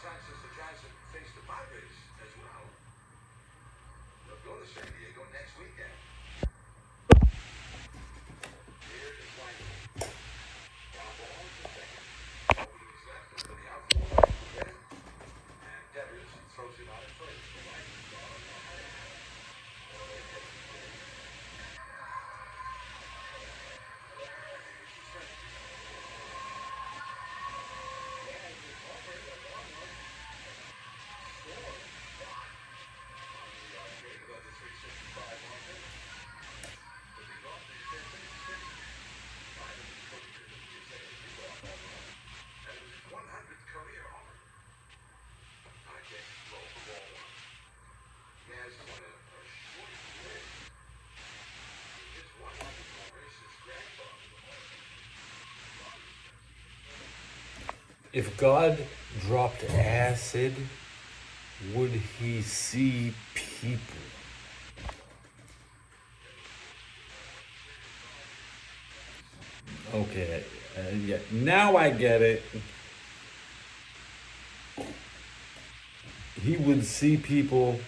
time since the Giants have faced the Padres as well. They'll go to San Diego next weekend. Here is White. Ground ball to second. Openings left over the outfield. And Devers throws it out at first. The right is gone. If God dropped acid, would he see people? Okay, yeah, now I get it. He would see people,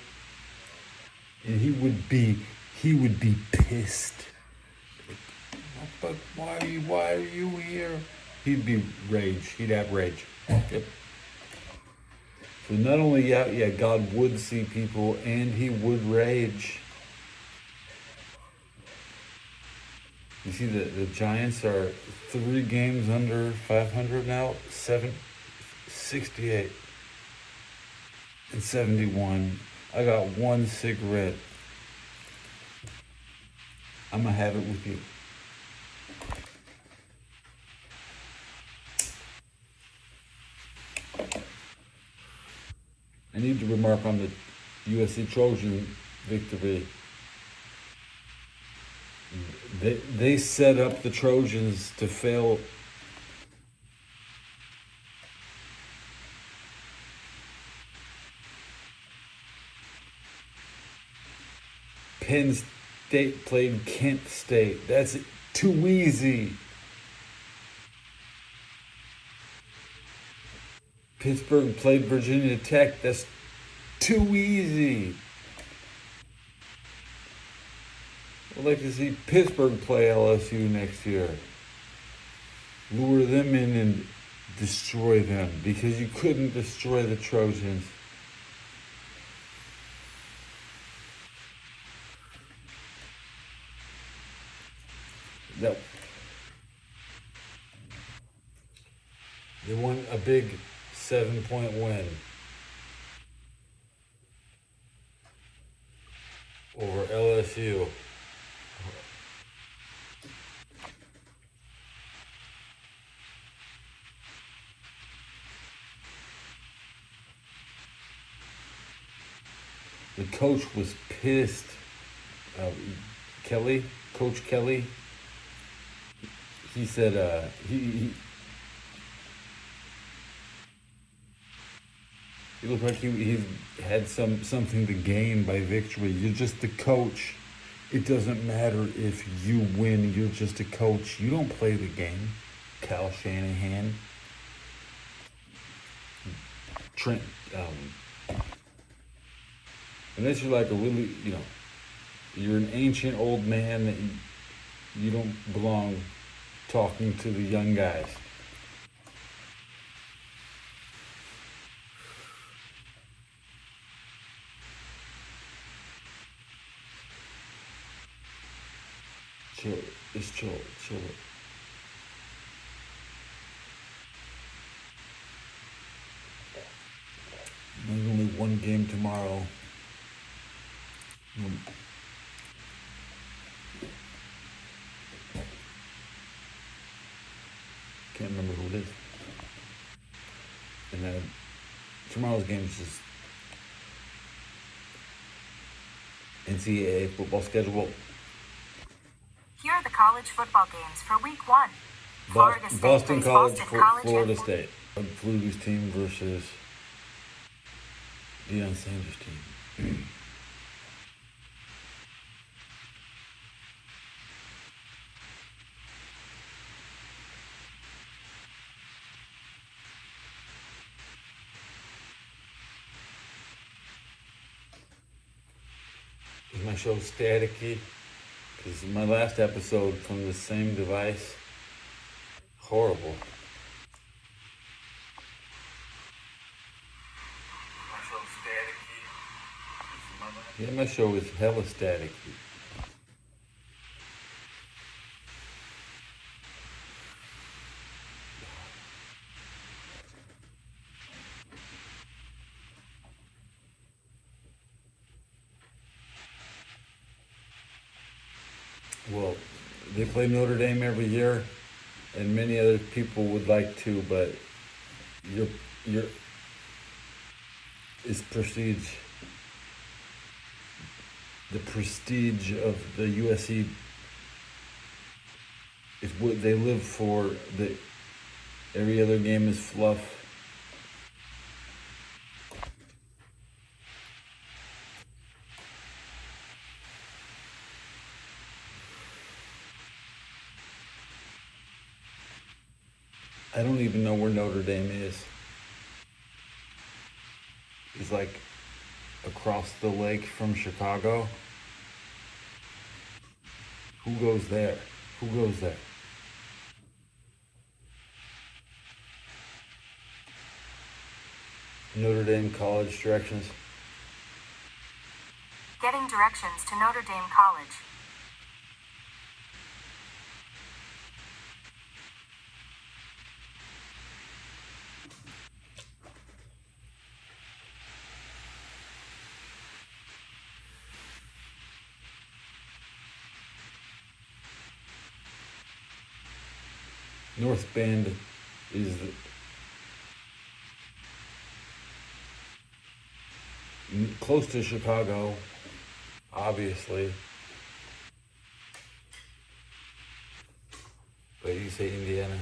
and he would be pissed. But why are you here? He'd be rage. He'd have rage. Yep. So not only God would see people, and he would rage. You see, the Giants are 3 games under 500 now, 768 and 71. I got 1 cigarette. I'm gonna have it with you. I need to remark on the USC Trojan victory. They set up the Trojans to fail. Penn State played Kent State. That's too easy. Pittsburgh played Virginia Tech. That's too easy. I'd like to see Pittsburgh play LSU next year. Lure them in and destroy them, because you couldn't destroy the Trojans. They won a big 7-point win over LSU. The coach was pissed. Coach Kelly. He said he looked like he had something to gain by victory. You're just the coach. It doesn't matter if you win. You're just a coach. You don't play the game. Kyle Shanahan. Trent. Unless you're like a really, you're an ancient old man that you don't belong talking to the young guys. Chill it. Just chill it. Chill it. There's only 1 game tomorrow. Can't remember who it is. And then tomorrow's game is just NCAA football schedule. Here are the college football games for week 1. Boston College, Florida State. Fluge's team versus Deion Sanders' team. Is my show staticky? Because my last episode from the same device, horrible. My show staticky. Yeah, my show is hella staticky. Well, they play Notre Dame every year, and many other people would like to, but your is prestige. The prestige of the USC is what they live for. Every other game is fluff. I don't even know where Notre Dame is. It's like across the lake from Chicago. Who goes there? Who goes there? Notre Dame College directions. Getting directions to Notre Dame College. North Bend is close to Chicago, obviously. But you say Indiana.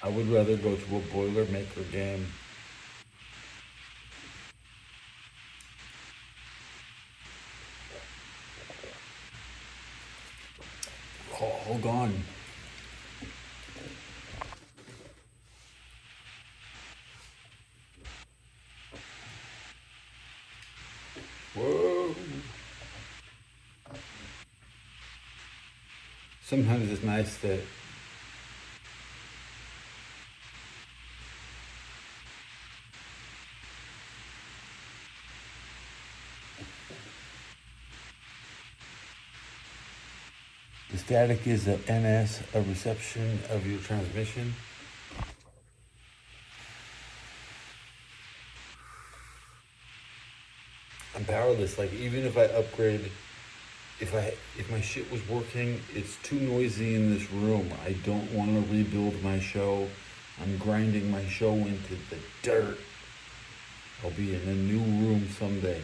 I would rather go to a Boilermaker game. Hold on. Whoa. Sometimes it's nice that the static is a NS, a reception of your transmission. I'm powerless. Like, even if I upgrade, if my shit was working, it's too noisy in this room. I don't want to rebuild my show. I'm grinding my show into the dirt. I'll be in a new room someday.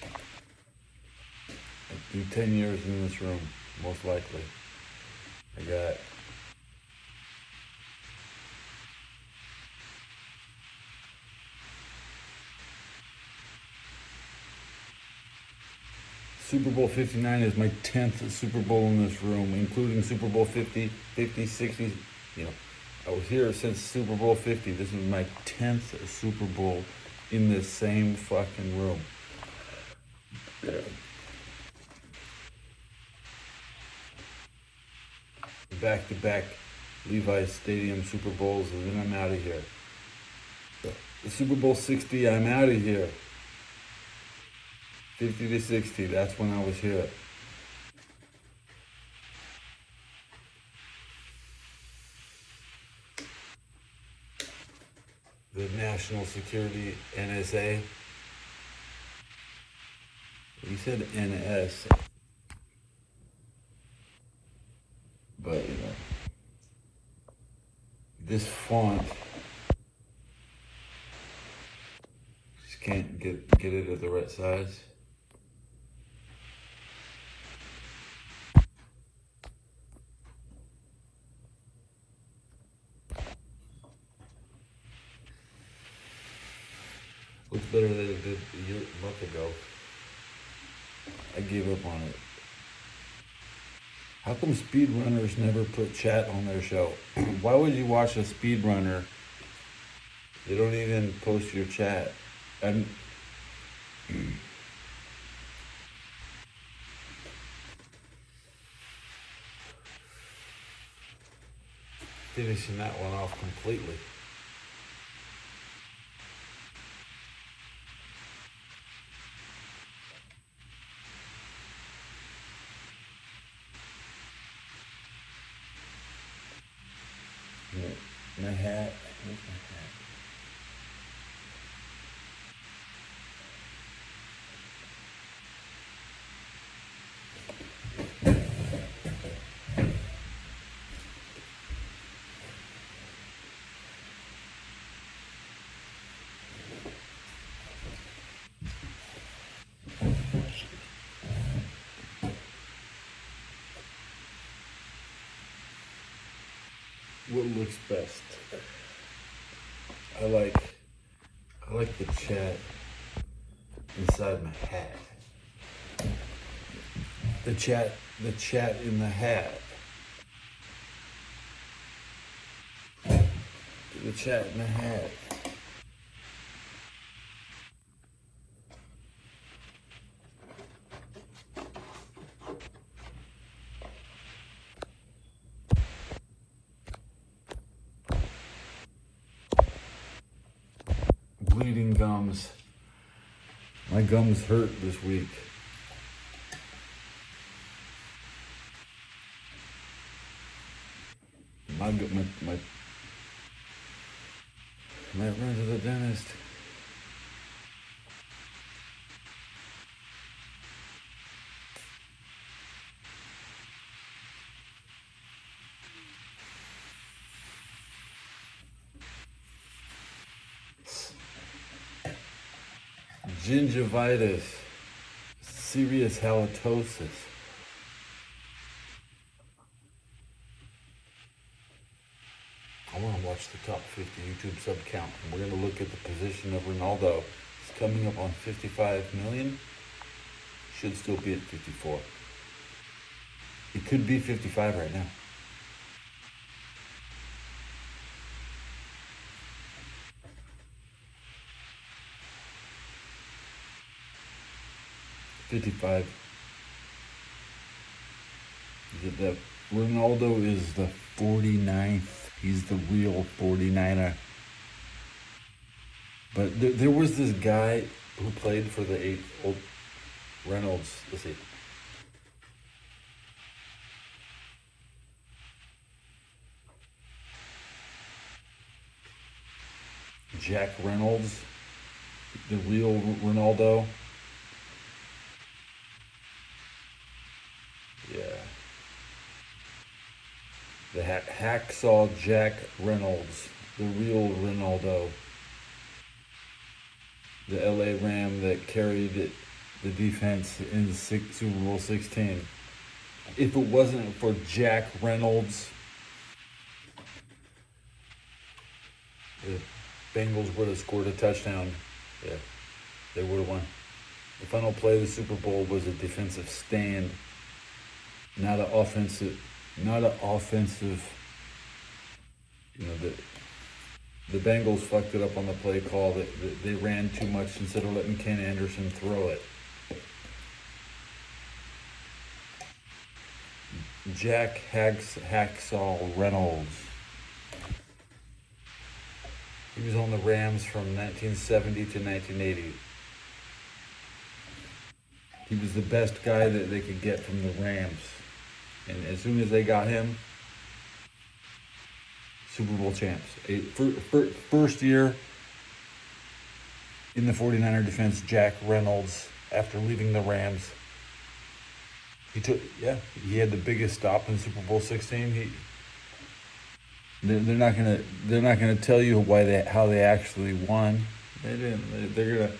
I'll do 10 years in this room, most likely. I got Super Bowl 59 is my 10th Super Bowl in this room, including Super Bowl 50, 50, 60. You know, I was here since Super Bowl 50. This is my 10th Super Bowl in this same fucking room. Back-to-back Levi's Stadium Super Bowls, and then I'm out of here. The Super Bowl 60, I'm out of here. 50 to 60, that's when I was here. The National Security, NSA. He said NS. But, you know, this font, just can't get it at the right size. Looks better than it did a month ago. I gave up on it. How come speedrunners never put chat on their show? Why would you watch a speedrunner They don't even post your chat. And finishing that one off completely. My hat. Where's my hat? What looks best? I like the chat inside my hat. The chat in the hat. The chat in the hat. Bleeding gums. My gums hurt this week. I might run to the dentist. Gingivitis, serious halitosis. I want to watch the top 50 YouTube sub count. And we're going to look at the position of Ronaldo. It's coming up on 55 million. Should still be at 54. It could be 55 right now. The Ronaldo is the 49th. He's the real 49er. But there was this guy who played for the old Reynolds. Let's see. Jack Reynolds, the real Ronaldo. Yeah. The hacksaw Jack Reynolds, the real Ronaldo. The LA Ram that carried the defense in Super Bowl 16. If it wasn't for Jack Reynolds, the Bengals would have scored a touchdown. Yeah, they would have won. The final play of the Super Bowl was a defensive stand, not an offensive. You know, the Bengals fucked it up on the play call. They ran too much instead of letting Ken Anderson throw it. Jack Hacksaw Reynolds. He was on the Rams from 1970 to 1980. He was the best guy that they could get from the Rams. And as soon as they got him, Super Bowl champs. First year in the 49er defense, Jack Reynolds, after leaving the Rams, he had the biggest stop in Super Bowl 16. They're not gonna tell you how they actually won. They didn't. They're gonna,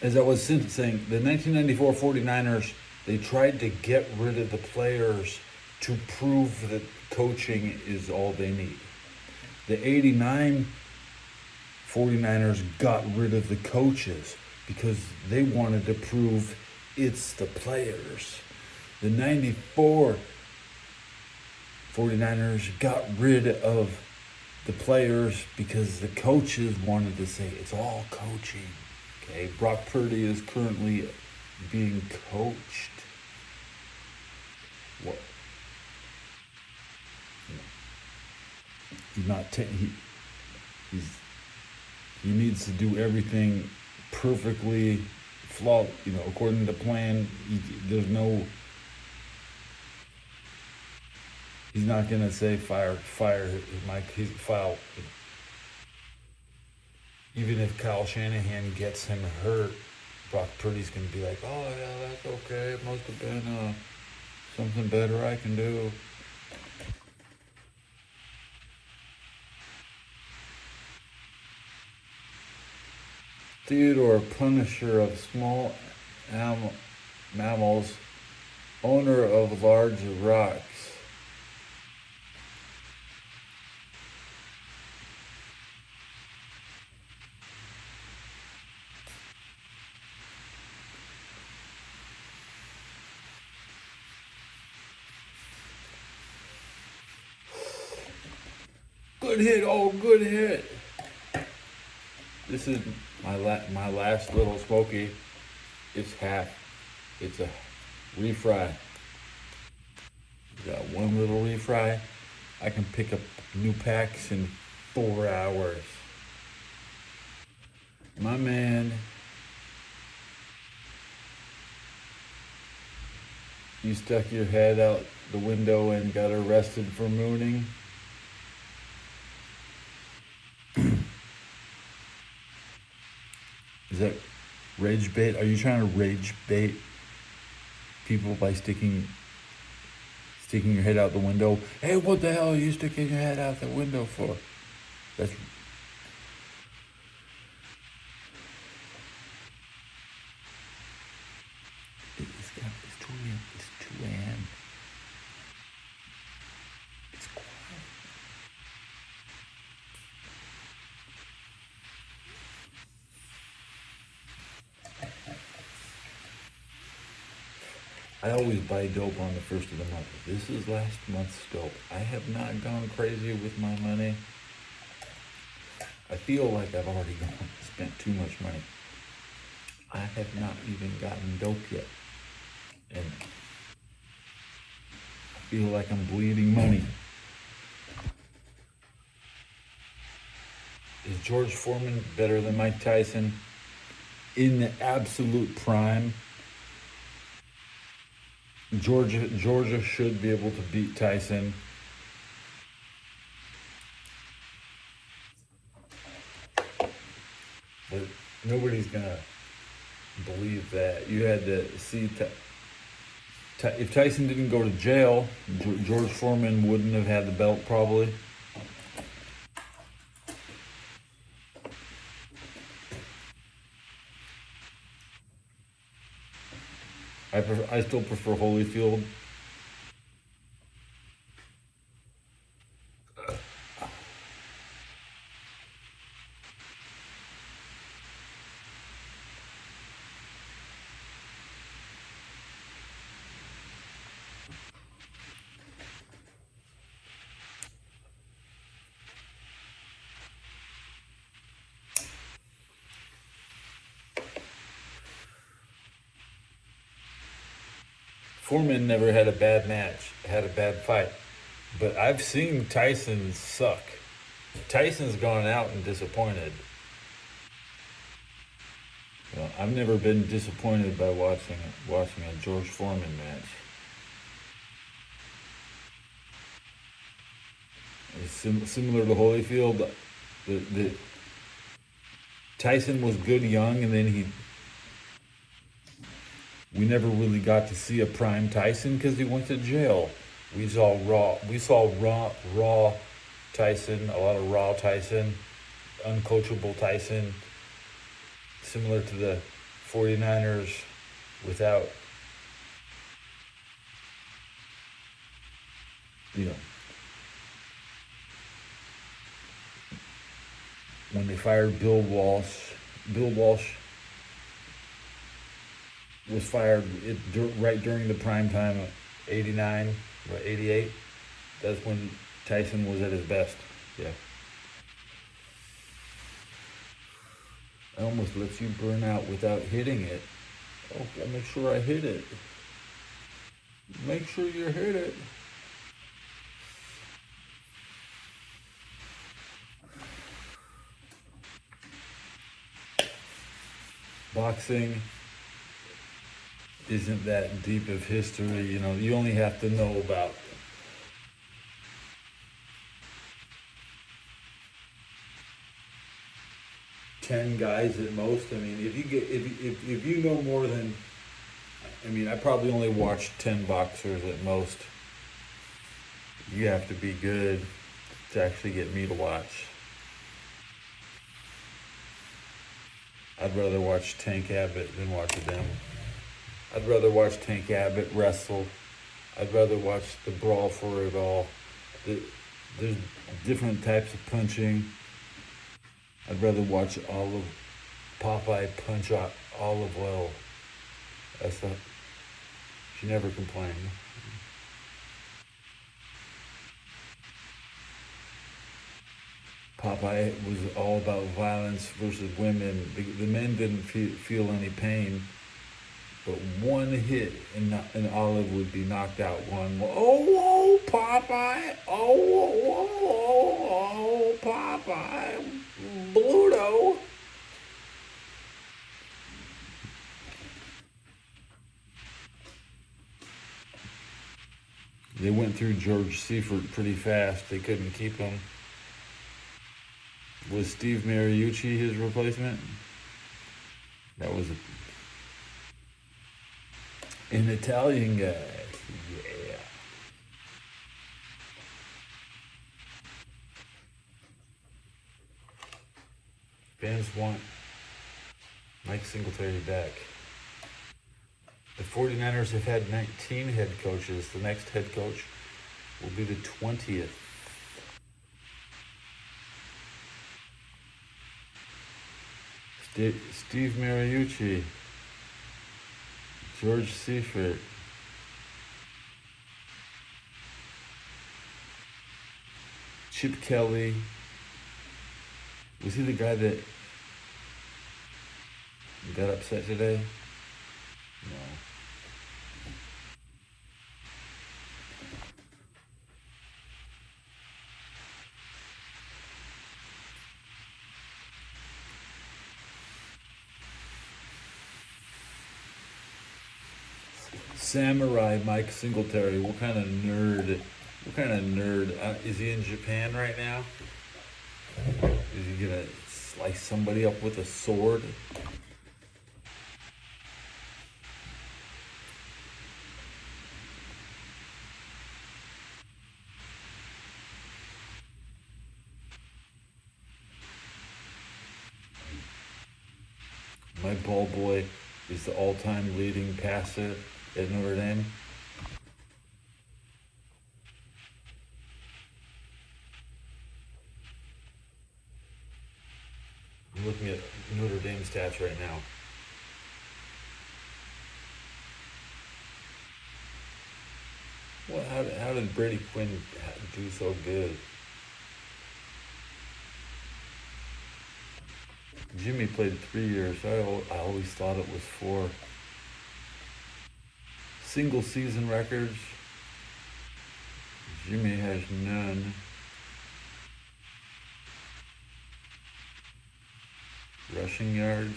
as I was saying, the 1994 49ers, they tried to get rid of the players to prove that coaching is all they need. The 89 49ers got rid of the coaches because they wanted to prove it's the players. The 94 49ers got rid of the players, because the coaches wanted to say it's all coaching. Okay, Brock Purdy is currently being coached. What? He's not. He needs to do everything perfectly, according to plan. There's no. He's not gonna say fire his file. Even if Kyle Shanahan gets him hurt, Brock Purdy's gonna be like, "Oh yeah, that's okay. It must have been something better I can do." Theodore, punisher of small mammals, owner of large rocks. Good hit, oh, good hit. This is my last little smoky. It's half. It's a refry. Got one little refry. I can pick up new packs in 4 hours. My man, you stuck your head out the window and got arrested for mooning. Is that rage bait? Are you trying to rage bait people by sticking your head out the window? Hey, what the hell are you sticking your head out the window for? That's it's 2 a.m. It's 2 a.m. It's quiet. I always buy dope on the first of the month. This is last month's dope. I have not gone crazy with my money. I feel like I've already spent too much money. I have not even gotten dope yet. And I feel like I'm bleeding money. Is George Foreman better than Mike Tyson? In the absolute prime, Georgia should be able to beat Tyson. But nobody's gonna believe that. You had to see if Tyson didn't go to jail, George Foreman wouldn't have had the belt probably. I still prefer Holyfield. Foreman never had a bad match, had a bad fight. But I've seen Tyson suck. Tyson's gone out and disappointed. Well, I've never been disappointed by watching a George Foreman match. It's similar to Holyfield. The Tyson was good young, and then we never really got to see a prime Tyson because he went to jail. We saw raw Tyson, a lot of raw Tyson, uncoachable Tyson, similar to the 49ers without, when they fired Bill Walsh was fired right during the prime time of 89 or 88. That's when Tyson was at his best. Yeah. almost lets you burn out without hitting it. Oh, I'll make sure I hit it. Make sure you hit it. Boxing isn't that deep of history, you know, you only have to know about 10 guys at most. I mean, if you know more than, I mean, I probably only watched 10 boxers at most. You have to be good to actually get me to watch. I'd rather watch Tank Abbott than watch them. I'd rather watch Tank Abbott wrestle. I'd rather watch the brawl for it all. There's different types of punching. I'd rather watch Popeye punch Olive Oil. She never complained. Popeye was all about violence versus women. The men didn't feel any pain, but one hit and Olive would be knocked out. Oh, Popeye! Oh, Popeye! Bluto! They went through George Seifert pretty fast. They couldn't keep him. Was Steve Mariucci his replacement? That was an Italian guy. Yeah. Fans want Mike Singletary back. The 49ers have had 19 head coaches. The next head coach will be the 20th. Steve Mariucci, George Seifert, Chip Kelly. Was he the guy that got upset today? No. Samurai Mike Singletary. What kind of nerd? Is he in Japan right now? Is he gonna slice somebody up with a sword? My ball boy is the all-time leading passer at Notre Dame. I'm looking at Notre Dame stats right now. Well, how did Brady Quinn do so good? Jimmy played 3 years. I always thought it was 4. Single season records. Jimmy has none. Rushing yards.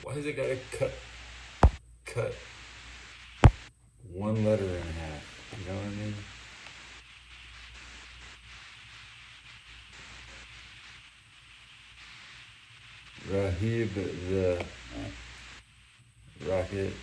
Why has it got to cut one letter in half? You know what I mean? Rahib the Rocket.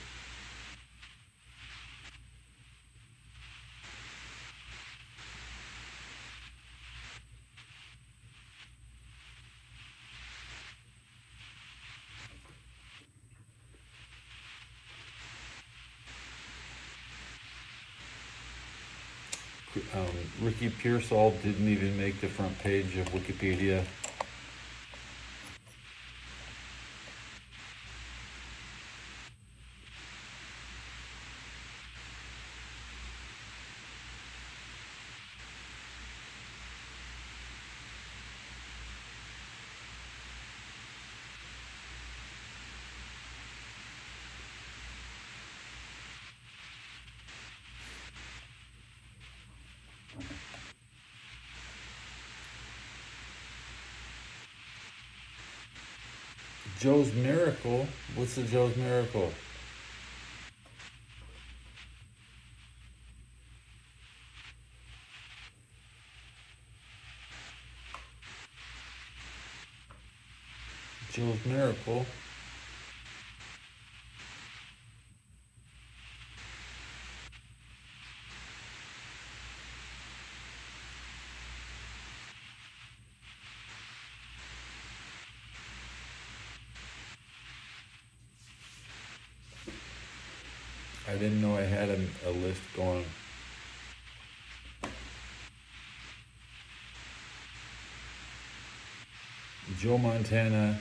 Ricky Pearsall didn't even make the front page of Wikipedia. Joe's Miracle. What's the Joe's Miracle? Joe's Miracle. I didn't know I had a list going. Joe Montana.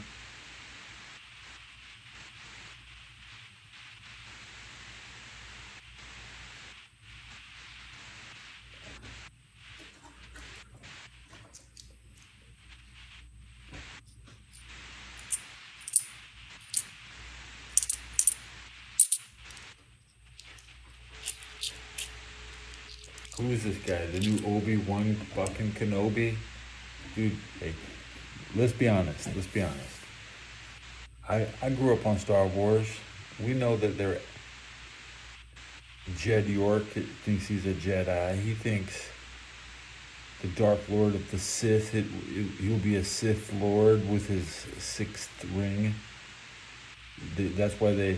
Who is this guy? The new Obi-Wan fucking Kenobi? Dude, hey, let's be honest. I grew up on Star Wars. We know that Jed York thinks he's a Jedi. He thinks the Dark Lord of the Sith, he'll be a Sith Lord with his sixth ring. That's why they,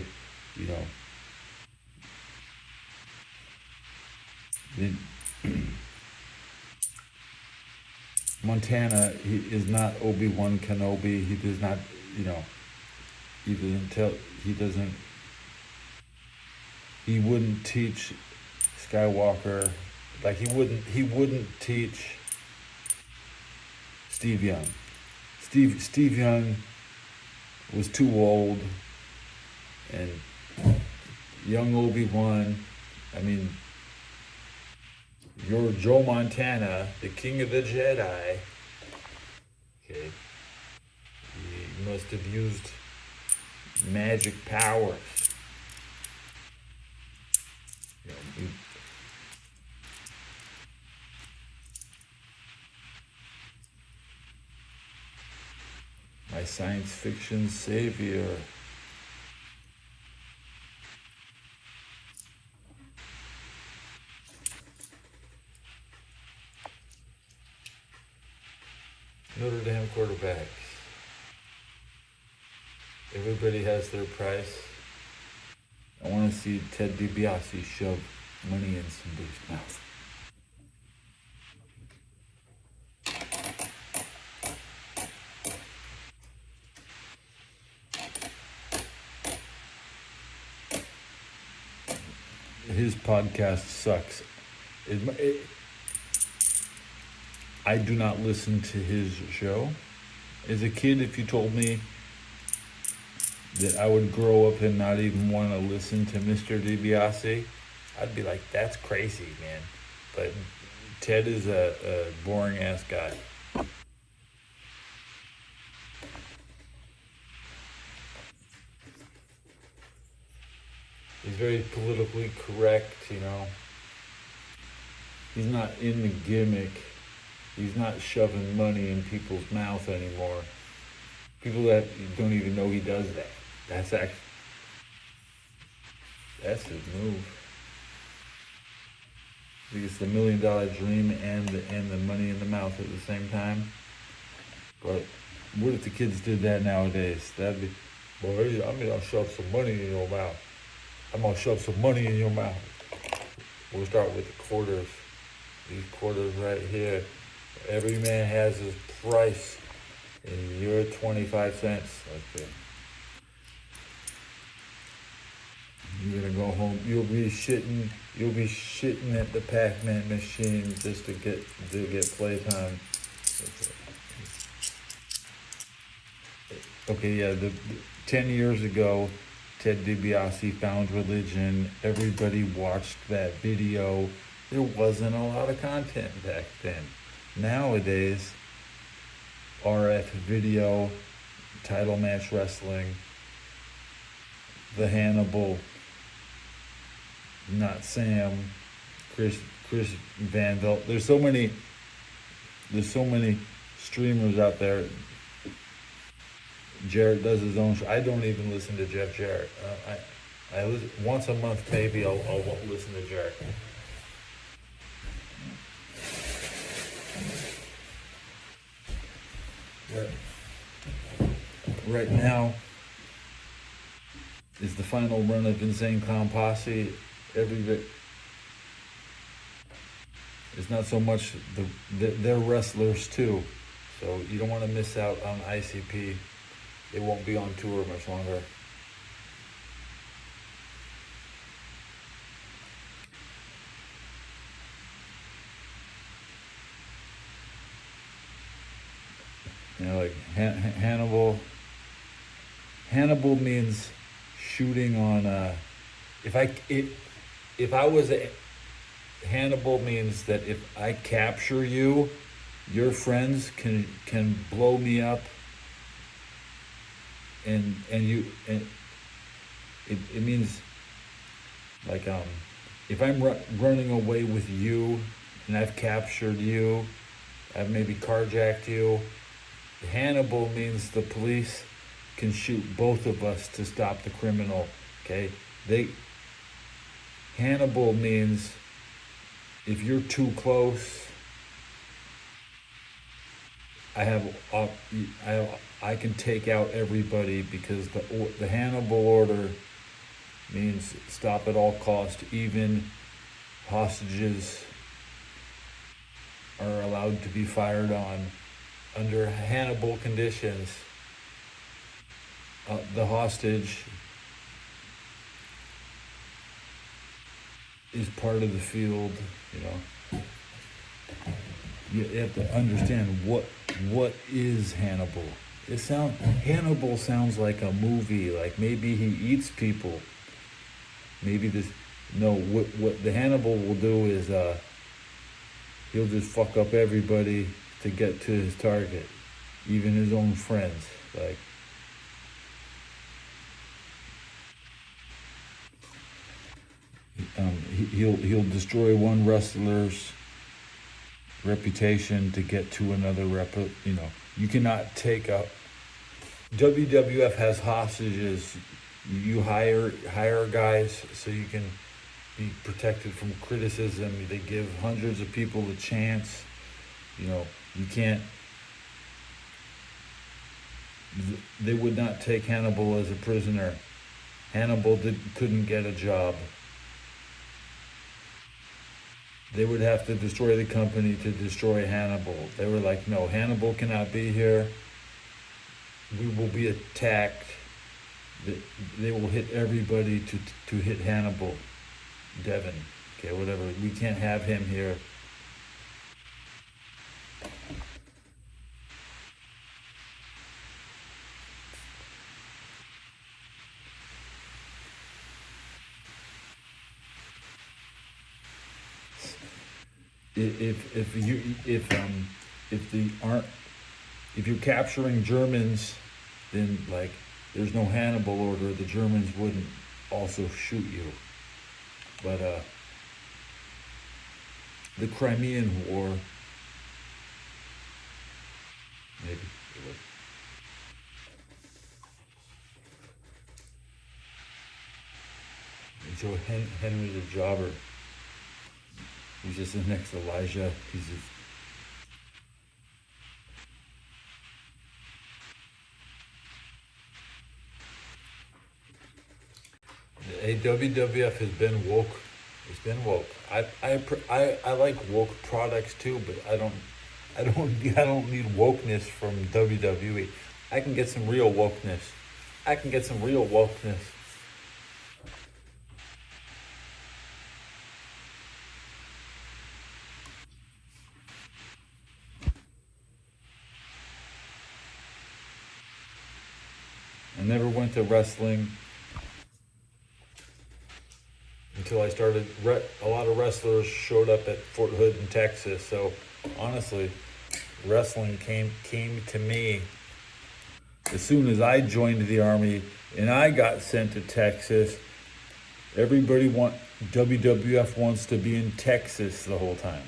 you know, Montana, he is not Obi-Wan Kenobi. He does not, you know, he wouldn't teach Skywalker, like he wouldn't teach Steve Young. Steve Young was too old, and young Obi-Wan, I mean, you're Joe Montana, the king of the Jedi. Okay. He must have used magic powers. You know, my science fiction savior. Notre Dame quarterbacks. Everybody has their price. I want to see Ted DiBiase shove money in somebody's mouth. His podcast sucks. I do not listen to his show. As a kid, if you told me that I would grow up and not even want to listen to Mr. DiBiase, I'd be like, that's crazy, man. But Ted is a boring ass guy. He's very politically correct, you know. He's not in the gimmick. He's not shoving money in people's mouth anymore. People that don't even know he does that. That's his move. I think it's the $1 million dream and the money in the mouth at the same time. But what if the kids did that nowadays? That'd be, boy, I'm gonna shove some money in your mouth. I'm gonna shove some money in your mouth. We'll start with the quarters. These quarters right here. Every man has his price, and you're 25 cents. Okay. You're gonna go home. You'll be shitting at the Pac-Man machine just to get playtime. Okay, yeah. The 10 years ago, Ted DiBiase found religion. Everybody watched that video. There wasn't a lot of content back then. Nowadays, RF video, title match wrestling, the Hannibal, not Sam, Chris Van Velt. There's so many streamers out there. Jarrett does his own show. I don't even listen to Jeff Jarrett. I listen, once a month maybe I'll listen to Jarrett. Right now is the final run of Insane Clown Posse. Every bit. It's not so much they're wrestlers too, so you don't want to miss out on ICP. They won't be on tour much longer. You know, like Hannibal. Hannibal means shooting on. If I was a Hannibal means that if I capture you, your friends can blow me up. And it means like if I'm running away with you and I've captured you, I've maybe carjacked you. Hannibal means the police can shoot both of us to stop the criminal. Okay, Hannibal means if you're too close, I can take out everybody, because the Hannibal order means stop at all cost. Even hostages are allowed to be fired on under Hannibal conditions. The hostage is part of the field, you know. You have to understand what is Hannibal. Hannibal sounds like a movie, like maybe he eats people. Maybe what the Hannibal will do is he'll just fuck up everybody to get to his target, even his own friends. Like, he'll destroy one wrestler's reputation to get to another you know, you cannot take a WWF has hostages. You hire guys so you can be protected from criticism. They give hundreds of people a chance. You know, you can't. They would not take Hannibal as a prisoner. Hannibal couldn't get a job. They would have to destroy the company to destroy Hannibal. They were like, no, Hannibal cannot be here. We will be attacked. They will hit everybody to hit Hannibal. Devin, okay, whatever. We can't have him here. If you're capturing Germans, then like there's no Hannibal order. The Germans wouldn't also shoot you. But the Crimean War, maybe it would. Joe Henry the Jobber. He's just the next Elijah. He's just... Hey, WWF has been woke. It's been woke. I like woke products too, but I don't need wokeness from WWE. I can get some real wokeness. I never went to wrestling until I started. A lot of wrestlers showed up at Fort Hood in Texas. So honestly, wrestling came to me as soon as I joined the Army and I got sent to Texas. WWF wants to be in Texas the whole time.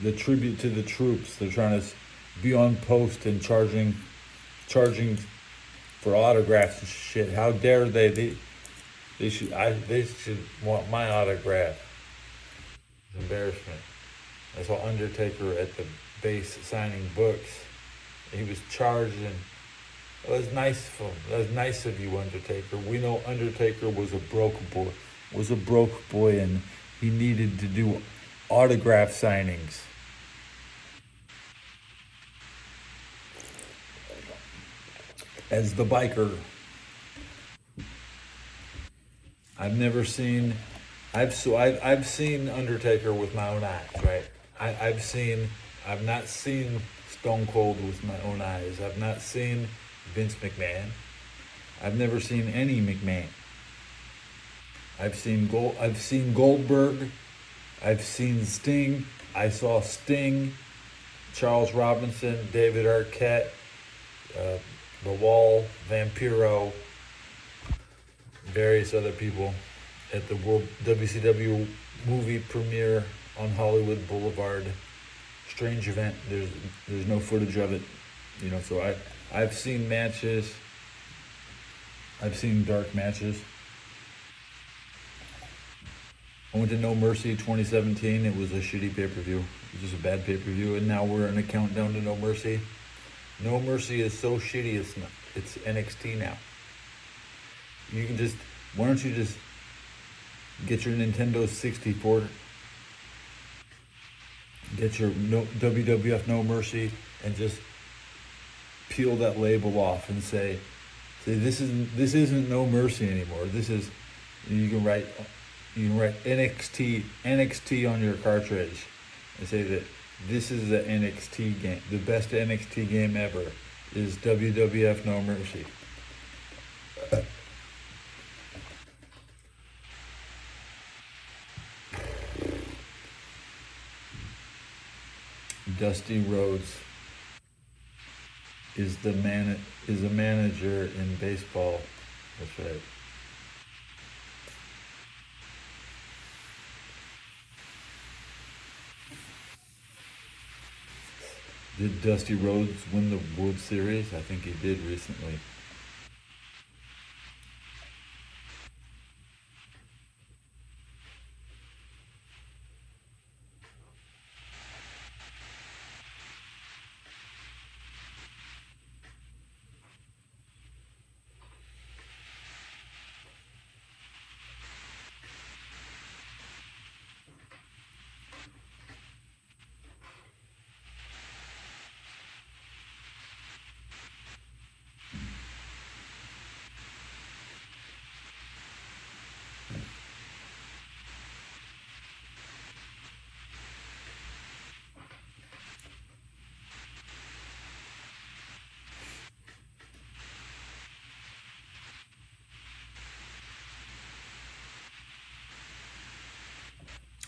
The tribute to the troops. They're trying to be on post and charging for autographs and shit. How dare they? They should want my autograph. It's embarrassment. I saw Undertaker at the base signing books. He was charging. It was nice of him. That was nice of you, Undertaker. We know Undertaker was a broke boy, and he needed to do autograph signings. As the biker, I've seen Undertaker with my own eyes, right? I've not seen Stone Cold with my own eyes. I've not seen Vince McMahon. I've never seen any McMahon. I've seen Goldberg. I've seen Sting. I saw Sting, Charles Robinson, David Arquette, The Wall, Vampiro, various other people at the World WCW movie premiere on Hollywood Boulevard. Strange event. There's no footage of it, So I've seen matches. I've seen dark matches. I went to No Mercy 2017. It was a shitty pay-per-view. It was just a bad pay-per-view, and now we're in a countdown to No Mercy. No Mercy is so shitty. It's NXT now. Why don't you just get your Nintendo 64, get your WWF No Mercy, and just peel that label off and say this isn't No Mercy anymore. You can write NXT on your cartridge and say that this is the NXT game. The best NXT game ever is WWF No Mercy. Dusty Rhodes is a manager in baseball. That's right. Did Dusty Rhodes win the World Series? I think he did recently.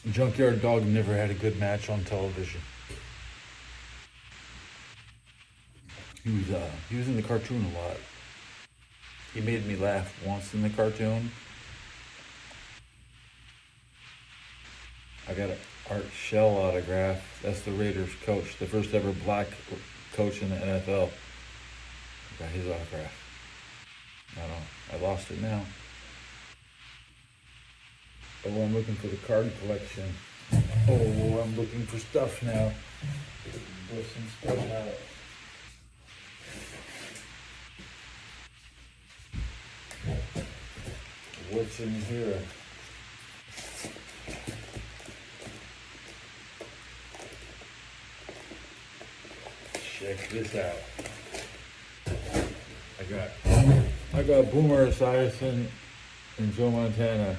Junkyard Dog never had a good match on television. He was in the cartoon a lot. He made me laugh once in the cartoon. I got an Art Shell autograph. That's the Raiders coach, the first ever black coach in the NFL. I got his autograph. I lost it now. Oh, I'm looking for the card collection. Oh, I'm looking for stuff now. Pull some stuff out. What's in here? Check this out. I got Boomer Esiason and Joe Montana.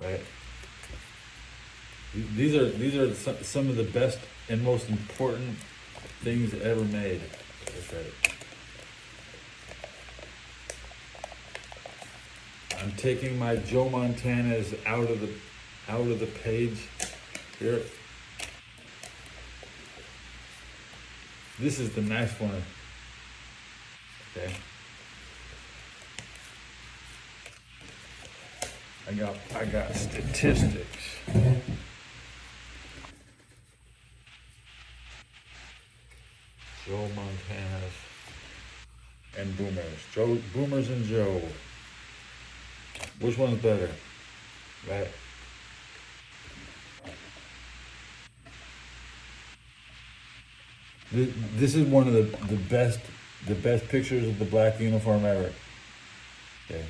Right. These are some of the best and most important things ever made. That's right. I'm taking my Joe Montanas out of the page here. This is the nice one. Okay. I got statistics. Joe Montana's. and Boomers. Joe, Boomers and Joe. Which one's better? Right. This is one of the best pictures of the black uniform ever. Okay.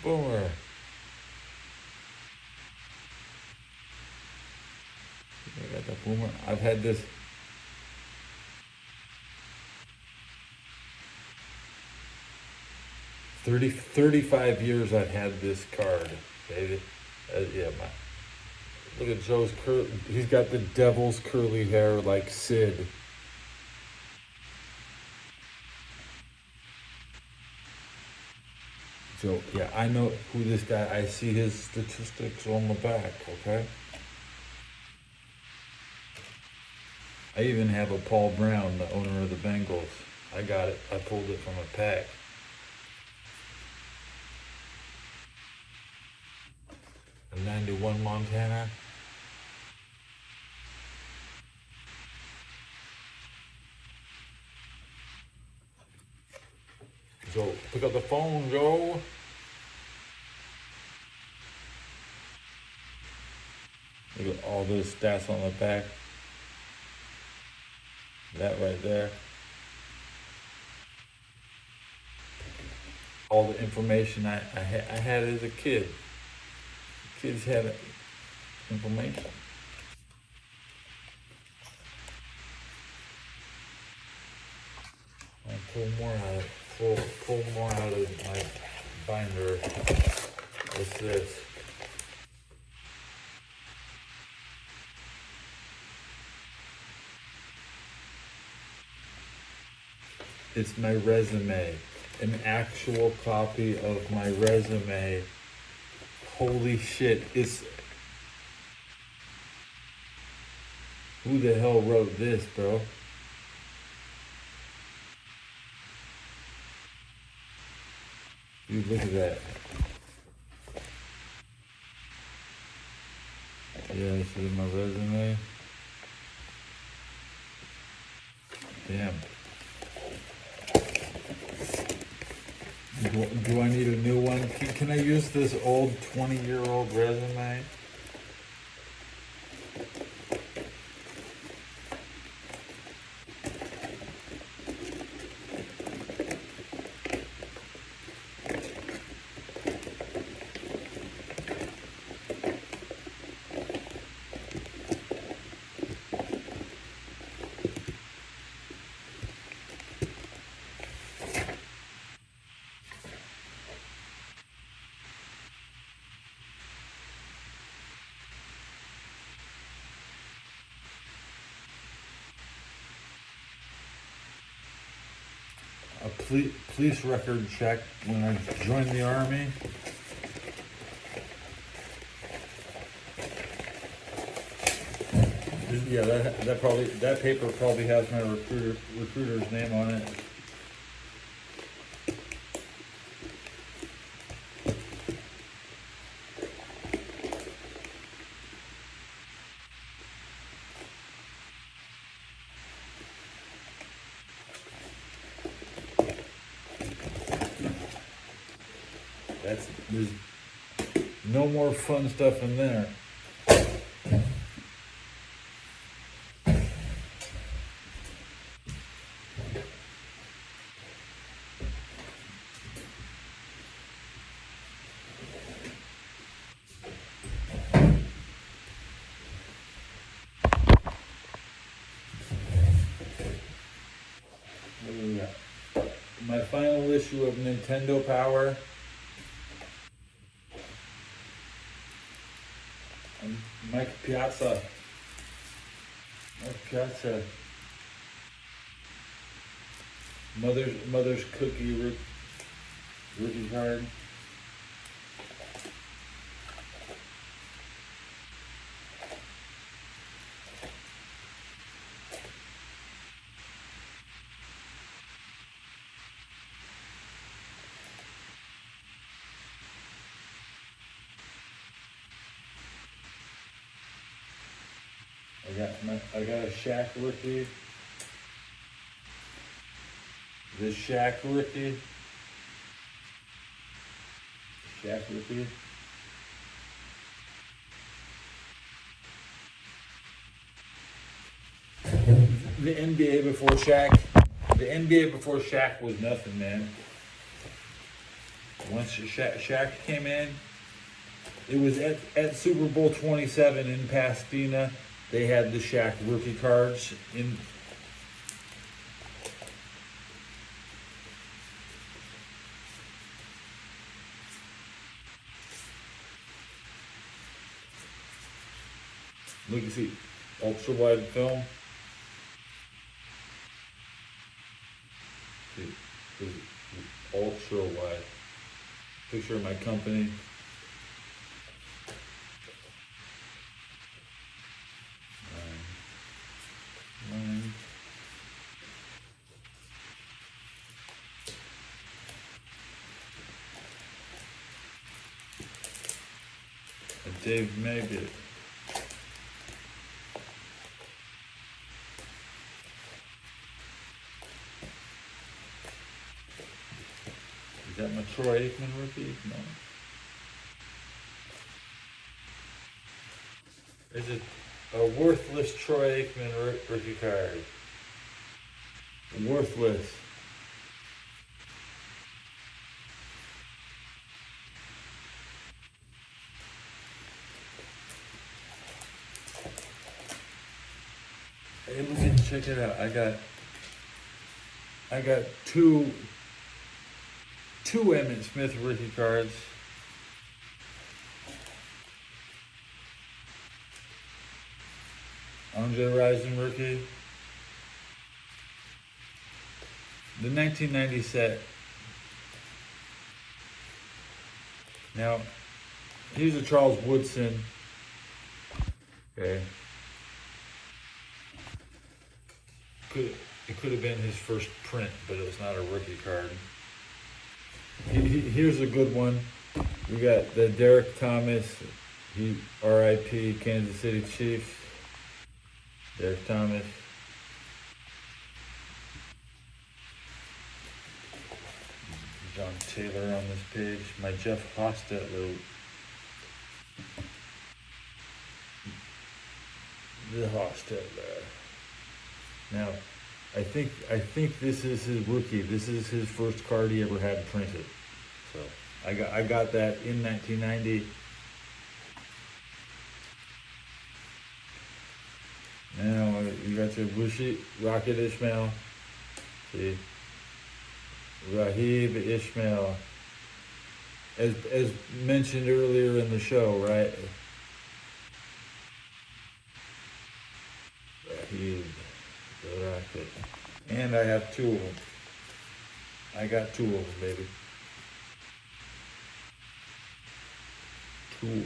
Boomer. I got the Boomer. I've had this. 35 years I've had this card. Okay? Yeah, look at Joe's he's got the devil's curly hair like Sid. Joe, yeah, I know who this guy, I see his statistics on the back, okay? I even have a Paul Brown, the owner of the Bengals. I got it, I pulled it from a pack. A 91 Montana. Joe, pick up the phone, Joe. Look at all those stats on the back. That right there. All the information I had as a kid. Kids had information. I'll pull more out of pull more out of my binder. What's this? It's my resume. An actual copy of my resume. Holy shit, it's... Who the hell wrote this, bro? Dude, look at that. Yeah, this is my resume. Damn. Do I need a new one? Can I use this old 20-year-old resume? A police record check when I joined the Army. Yeah, that paper probably has my recruiter's name on it. There's no more fun stuff in there. My final issue of Nintendo Power. Mike Piazza. Mother's cookie rookie card. I got a Shaq rookie. The Shaq rookie. Shaq rookie. The NBA before Shaq. The NBA before Shaq was nothing, man. Once Shaq came in, it was at Super Bowl 27 in Pasadena. They had the Shaq rookie cards in. Look, you see, ultra wide film. See, this is ultra wide. Picture of my company. Dave Maggot. Is that my Troy Aikman rookie? No. Is it a worthless Troy Aikman rookie card? Worthless. Hey, look at, check it out. I got two Emmitt Smith rookie cards. Andre Rison rookie. The 1990 set. Now, here's a Charles Woodson. Okay. It could have been his first print, but it was not a rookie card. Here's a good one. We got the Derek Thomas, he RIP Kansas City Chiefs. Derek Thomas. John Taylor on this page. My Jeff Hostetler. The Hostetler. Now, I think this is his rookie. This is his first card he ever had printed. So I got that in 1990. Now you got your Bushi, Rocket Ismail. See, Rahib Ismail. As mentioned earlier in the show, right? Rahib. The Rocket. And I have two of them. I got two of them, baby. Two.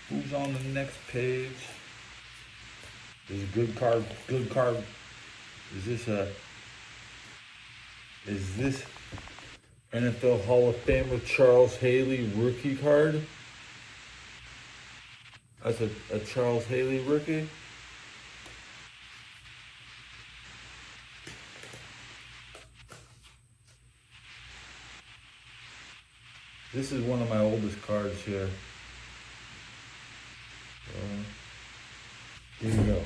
Who's on the next page? This is a good card. Good card. Is this NFL Hall of Famer Charles Haley rookie card? That's a Charles Haley rookie. This is one of my oldest cards here. Here you go.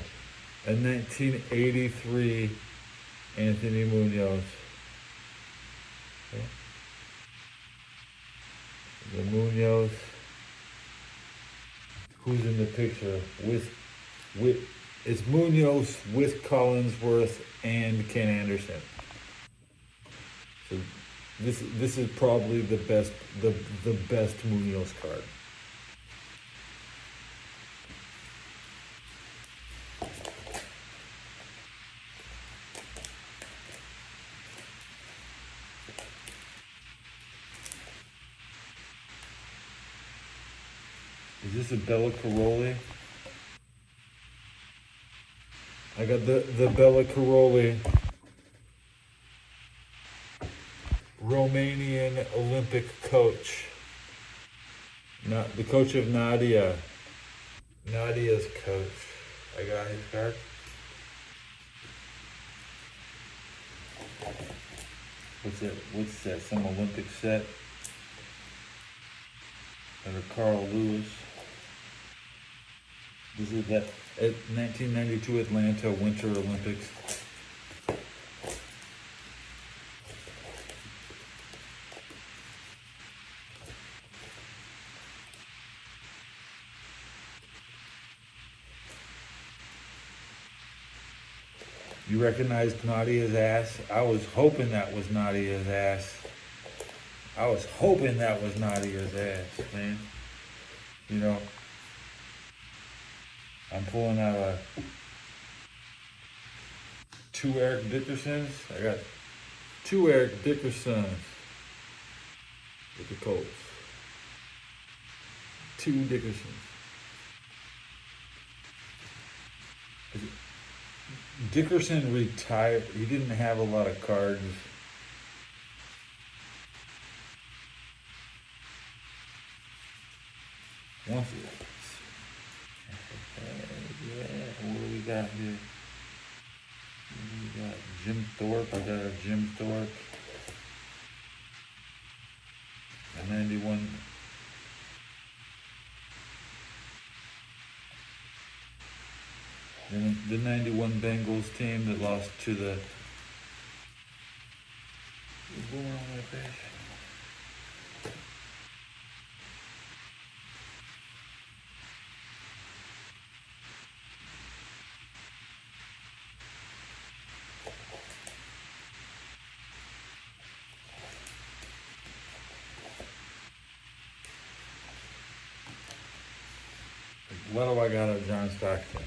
A 1983 Anthony Munoz. Okay. The Munoz. Who's in the picture? With it's Munoz with Collinsworth and Ken Anderson. So this is probably the best Munoz card. Is this a Bella Caroli? I got the Bella Caroli. Romanian Olympic coach. Not the coach of Nadia. Nadia's coach. I got his card. What's that? Some Olympic set? Under Carl Lewis. This is that 1992 Atlanta Winter Olympics. You recognized Nadia's ass? I was hoping that was Nadia's ass. I was hoping that was Nadia's ass, man. You know, I'm pulling out two Eric Dickersons. I got two Eric Dickersons with the Colts. Two Dickersons. Dickerson retired. He didn't have a lot of cards. Once what do we got here? We got Jim Thorpe. I got a Jim Thorpe. A 91. And the 91 Bengals team that lost to the... What's going on with that? What do I got of John Stockton?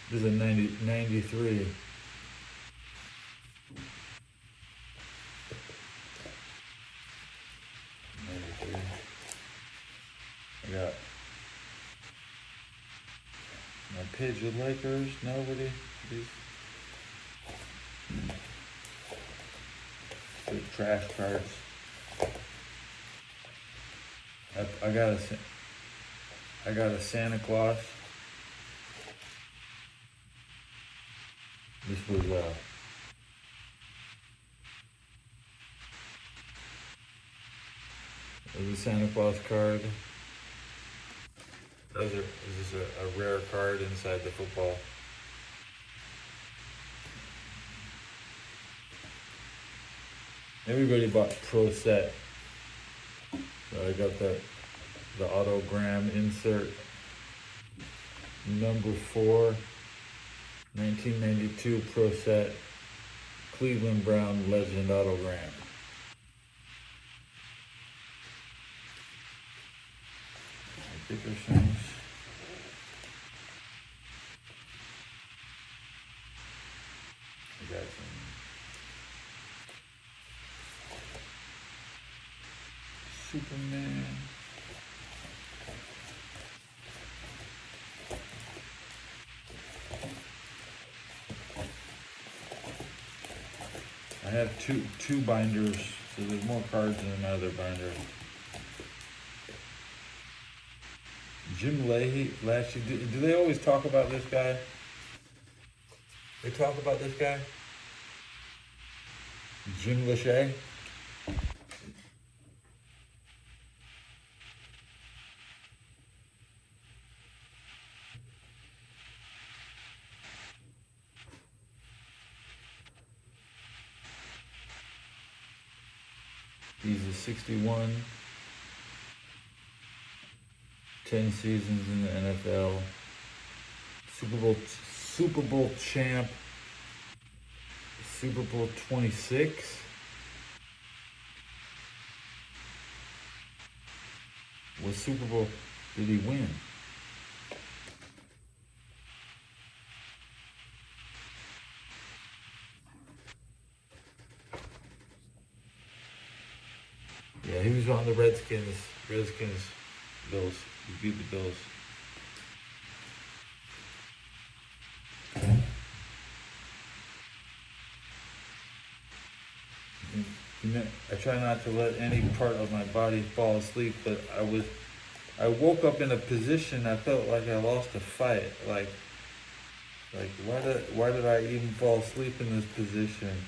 This is a 93. 93. I got my page of Lakers. Nobody. These good trash cards. I got a Santa Claus. This was a Santa Claus card. This is a rare card inside the football. Everybody bought Pro Set. So I got the autogram insert. Number 4. 1992 Pro Set Cleveland Brown Legend autogram. Dickersons. I got some Superman. I have two binders, so there's more cards in another binder. Jim Leahy, do they always talk about this guy? They talk about this guy? Jim Lachey? He's a 61, 10 seasons in the NFL, Super Bowl champ, Super Bowl 26. What Super Bowl did he win? Yeah, he was on the Redskins, Bills. He beat the Bills. I try not to let any part of my body fall asleep, but I woke up in a position I felt like I lost a fight. Like why did I even fall asleep in this position?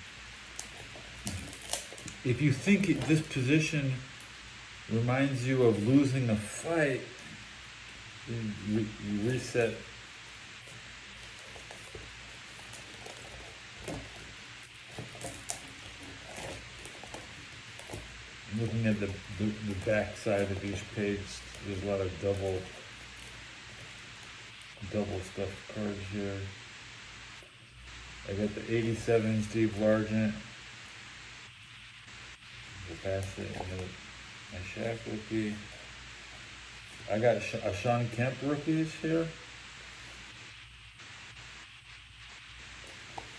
If you think this position reminds you of losing a fight, you reset. Looking at the back side of each page, there's a lot of double stuffed cards here. I got the 87 Steve Largent. Go past it. My Shaq rookie. I got a Sean Kemp rookies here.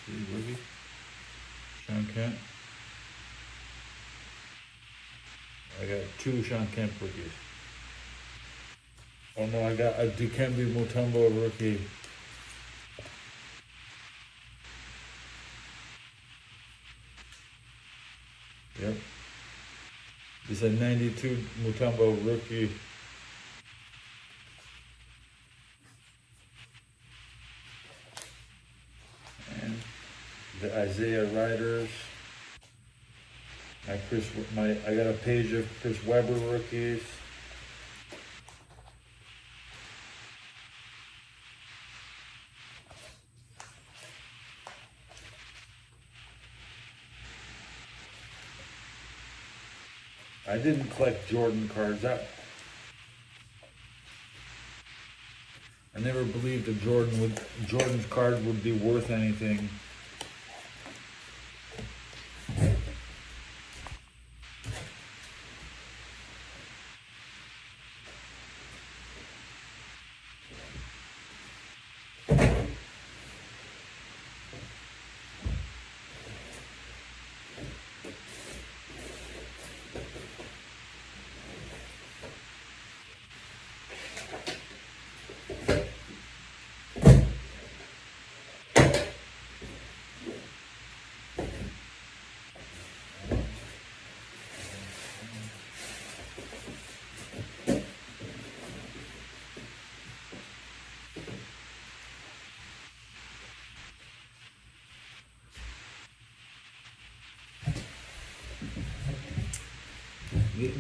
See, rookie. Sean Kemp. I got 2 Sean Kemp rookies. Oh no, I got a Dikembe Mutombo rookie. Yep. This is a 92 Mutombo rookie. And the Isaiah Riders. I got a page of Chris Webber rookies. I didn't collect Jordan cards. I never believed Jordan's card would be worth anything.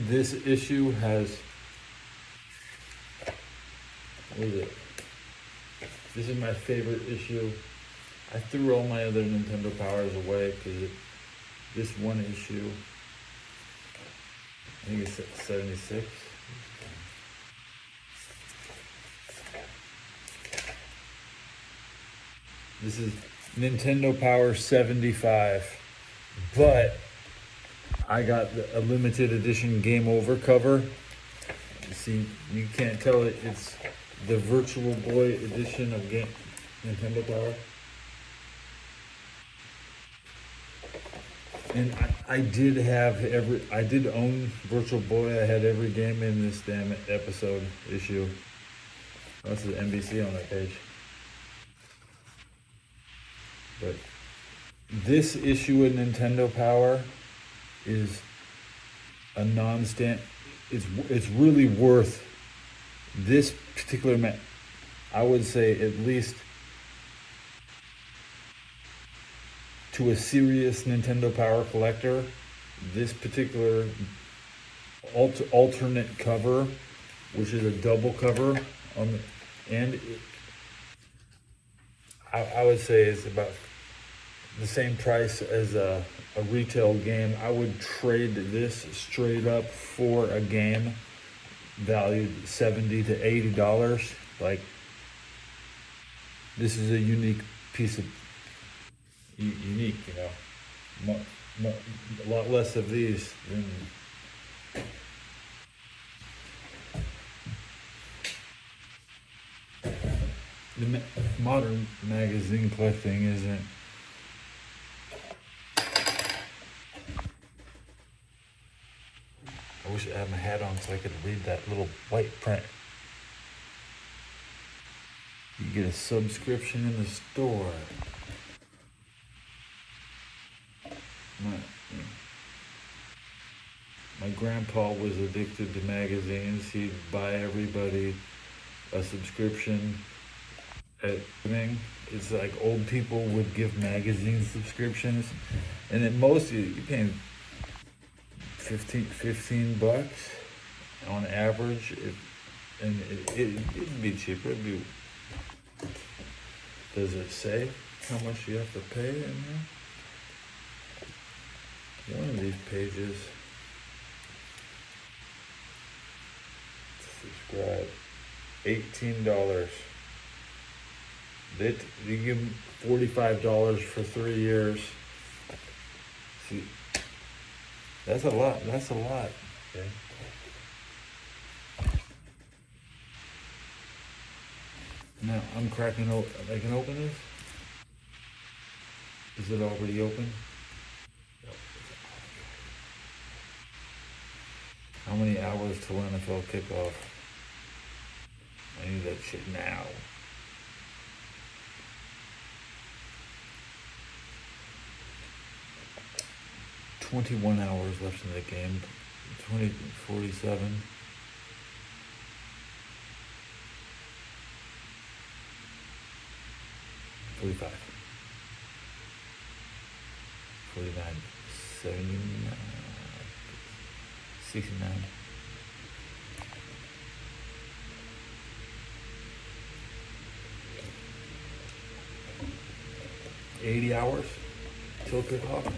This issue has, what is it? This is my favorite issue. I threw all my other Nintendo Powers away because this one issue, I think it's 76. This is Nintendo Power 75, but I got a limited edition Game Over cover. See, you can't tell it's the Virtual Boy edition of Nintendo Power. And I did own Virtual Boy. I had every game in this damn episode issue. That's the NBC on that page. But this issue of Nintendo Power is a non-stand. It's really worth this particular I would say at least to a serious Nintendo Power collector, this particular alternate cover, which is a double cover on the end, I would say is about the same price as a retail game. I would trade this straight up for a game valued $70 to $80. Like, this is a unique piece of unique, you know, a lot less of these than the modern magazine collecting isn't. I wish I had my hat on so I could read that little white print. You get a subscription in the store. My grandpa was addicted to magazines. He'd buy everybody a subscription at evening. It's like old people would give magazine subscriptions, and at most you're paying 15 bucks on average. It'd be cheaper. Does it say how much you have to pay in there? One of these pages. Subscribe. $18. You give them $45 for 3 years. See, that's a lot. That's a lot. Okay. Now I'm cracking open. I can open this. Is it already open? How many hours till NFL kickoff? I need that shit now. $21 hours left in the game. 47. $45. 49. 79. 69. $80 hours till kickoff.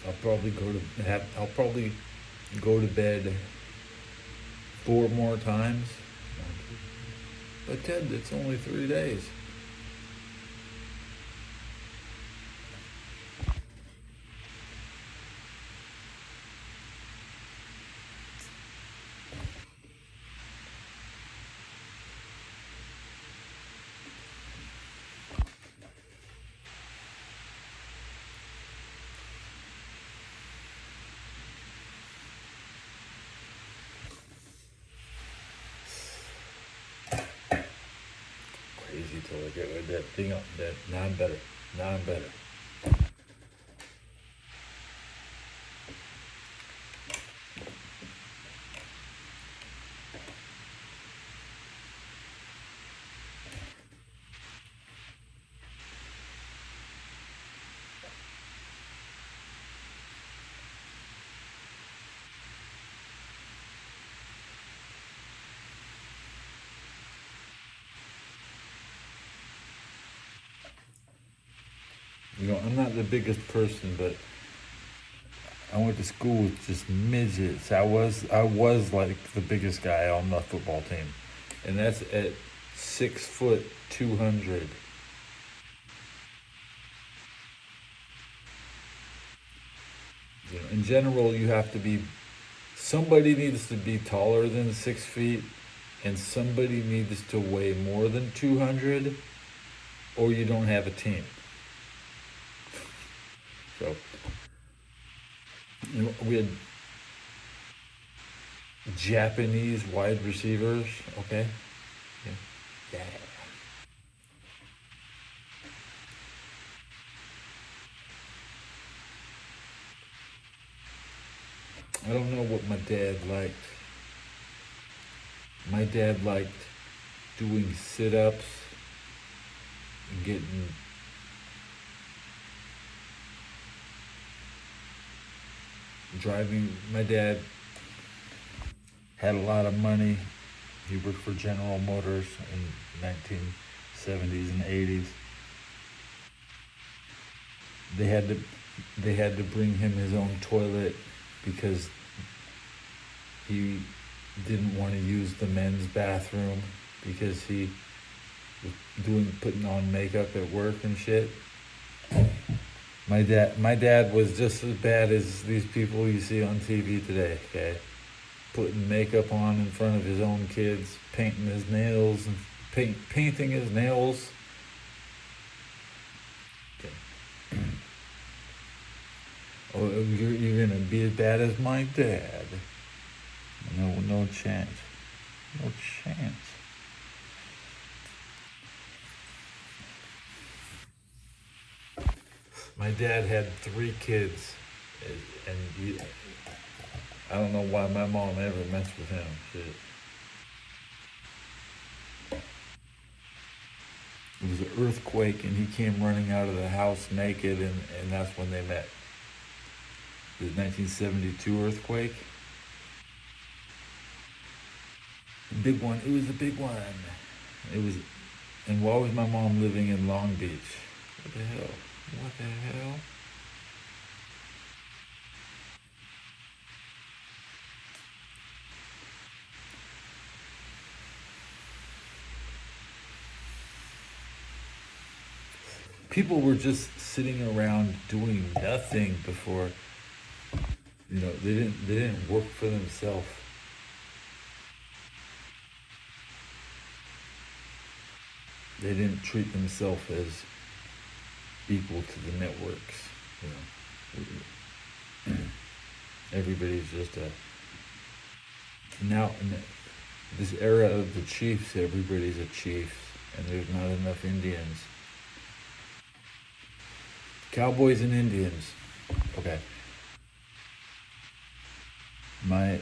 I'll probably go to bed 4 more times. But Ted, it's only 3 days. Crazy till I get rid of that thing up. Now I'm better. Now I'm better. You know, I'm not the biggest person, but I went to school with just midgets. I was like the biggest guy on the football team, and that's at 6 foot 200. You know, in general, you have to be. Somebody needs to be taller than 6 feet, and somebody needs to weigh more than 200, or you don't have a team. So, you know, we had Japanese wide receivers, okay? Yeah. I don't know what my dad liked. My dad liked doing sit-ups and getting driving. My dad had a lot of money. He worked for General Motors in 1970s and 80s. They had to bring him his own toilet because he didn't want to use the men's bathroom because he was putting on makeup at work and shit. My dad was just as bad as these people you see on TV today, okay? Putting makeup on in front of his own kids, painting his nails, and painting his nails. Okay. Oh, you're gonna be as bad as my dad. No chance. No chance. My dad had 3 kids, and I don't know why my mom ever messed with him. Shit. It was an earthquake, and he came running out of the house naked, and that's when they met. The 1972 earthquake. Big one. It was a big one. It was. And why was my mom living in Long Beach? What the hell? What the hell? People were just sitting around doing nothing before. They didn't work for themselves. They didn't treat themselves as equal to the networks. Everybody's just now in this era of the chiefs. Everybody's a chief, and there's not enough Indians. Cowboys and Indians. Okay. My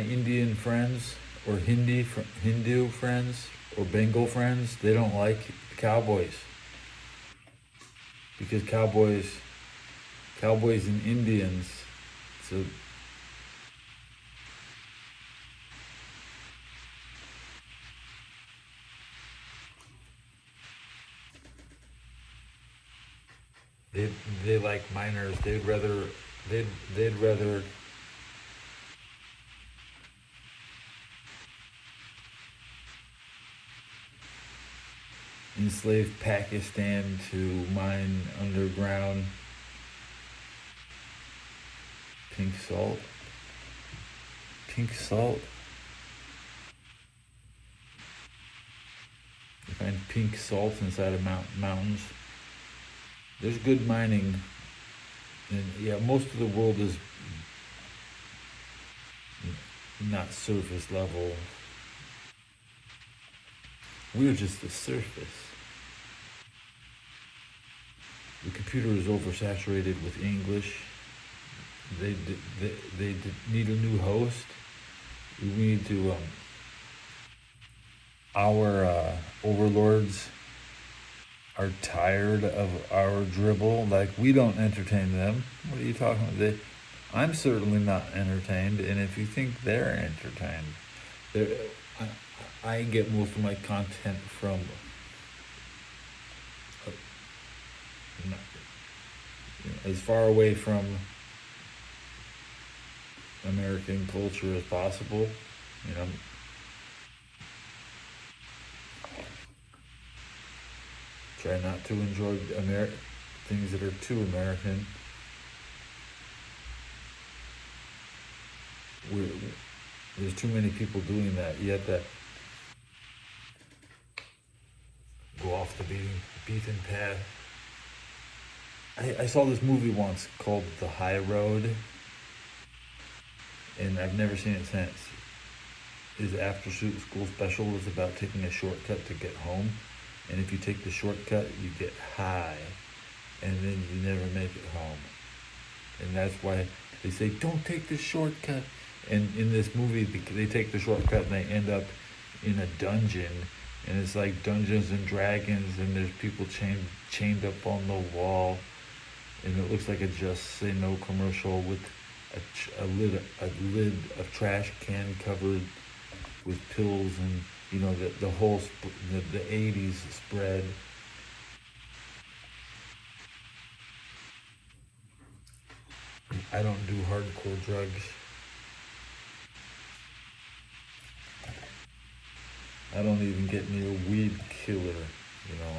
Indian friends or Hindu friends or Bengal friends, they don't like the Cowboys because Cowboys and Indians. So they like minors. They'd rather enslave Pakistan to mine underground pink salt. Pink salt. You find pink salt inside of mountains. There's good mining, and yeah, most of the world is not surface level. We're just the surface. The computer is oversaturated with English. They need a new host. We need to. Our overlords are tired of our dribble. Like, we don't entertain them. What are you talking about? I'm certainly not entertained, and if you think they're entertained, I get most of my content from as far away from American culture as possible. Try not to enjoy things that are too American. There's too many people doing that. You have to go off the beaten path. I saw this movie once called The High Road, and I've never seen it since. His after school special was about taking a shortcut to get home, and if you take the shortcut, you get high, and then you never make it home. And that's why they say, don't take the shortcut. And in this movie, they take the shortcut and they end up in a dungeon, and it's like Dungeons and Dragons, and there's people chained up on the wall, and it looks like a Just Say No commercial with a lid of trash can covered with pills, and the whole the 80s spread. I don't do hardcore drugs. I don't even get near weed killer,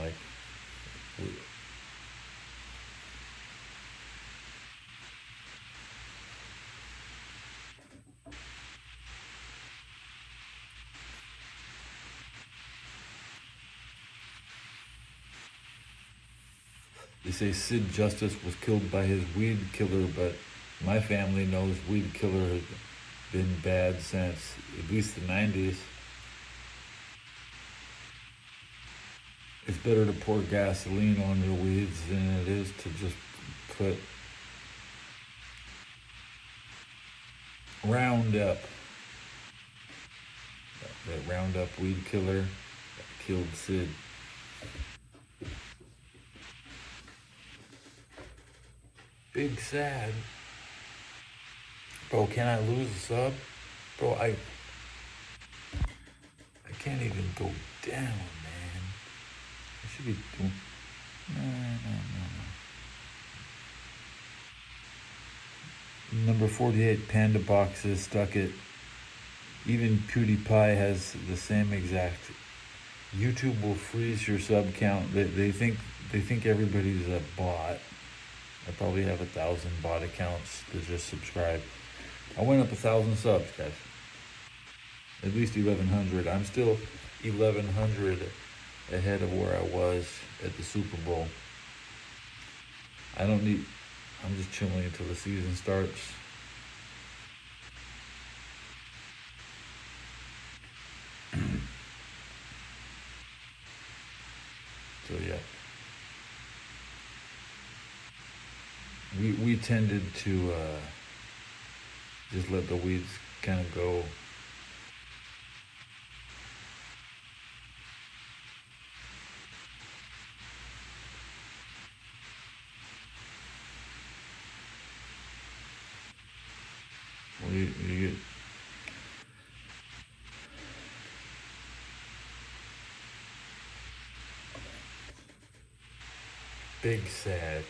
like. They say Sid Justice was killed by his weed killer, but my family knows weed killer has been bad since at least the 90s. It's better to pour gasoline on your weeds than it is to just put Roundup. That Roundup weed killer that killed Sid. Big sad. Bro, can I lose a sub? Bro, I can't even go down, man. I should be doing... No. Number 48, Panda Boxes stuck it. Even PewDiePie has the same exact. YouTube will freeze your sub count. They think everybody's a bot. I probably have 1,000 bot accounts that just subscribe. I went up 1,000 subs, guys. At least 1,100. I'm still 1,100 ahead of where I was at the Super Bowl. I'm just chilling until the season starts. So yeah. We tended to just let the weeds kind of go. You get big sad.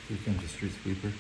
Here comes the street sweeper.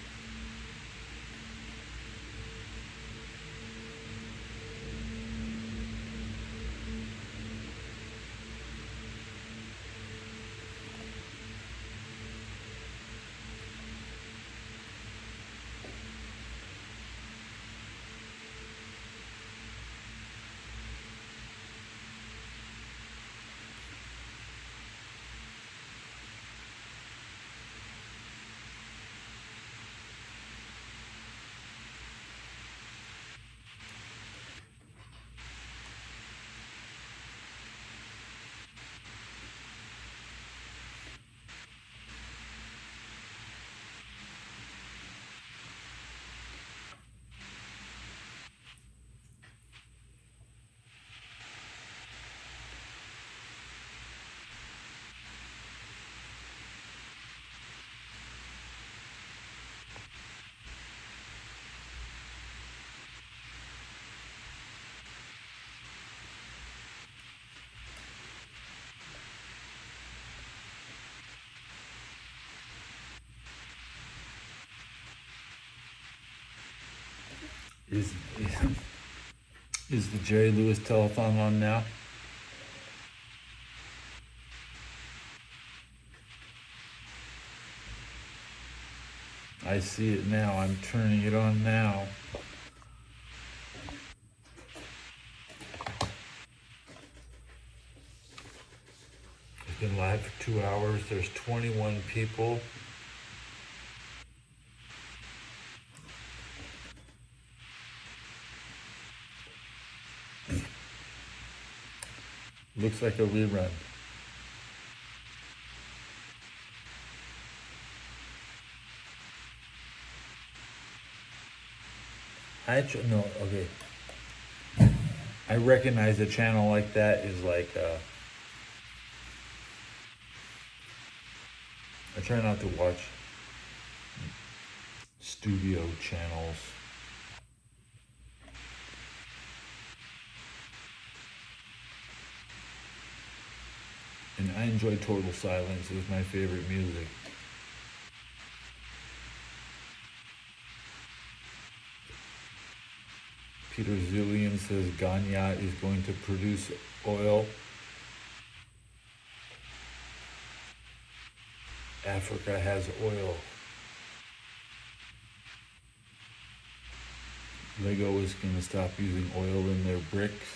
Is the Jerry Lewis telethon on now? I see it now. I'm turning it on now. It's been live for 2 hours. There's 21 people. Looks like a rerun. No, okay. I recognize a channel like that is like, I try not to watch studio channels. And I enjoy Total Silence. It was my favorite music. Peter Zillion says Ghana is going to produce oil. Africa has oil. Lego is going to stop using oil in their bricks.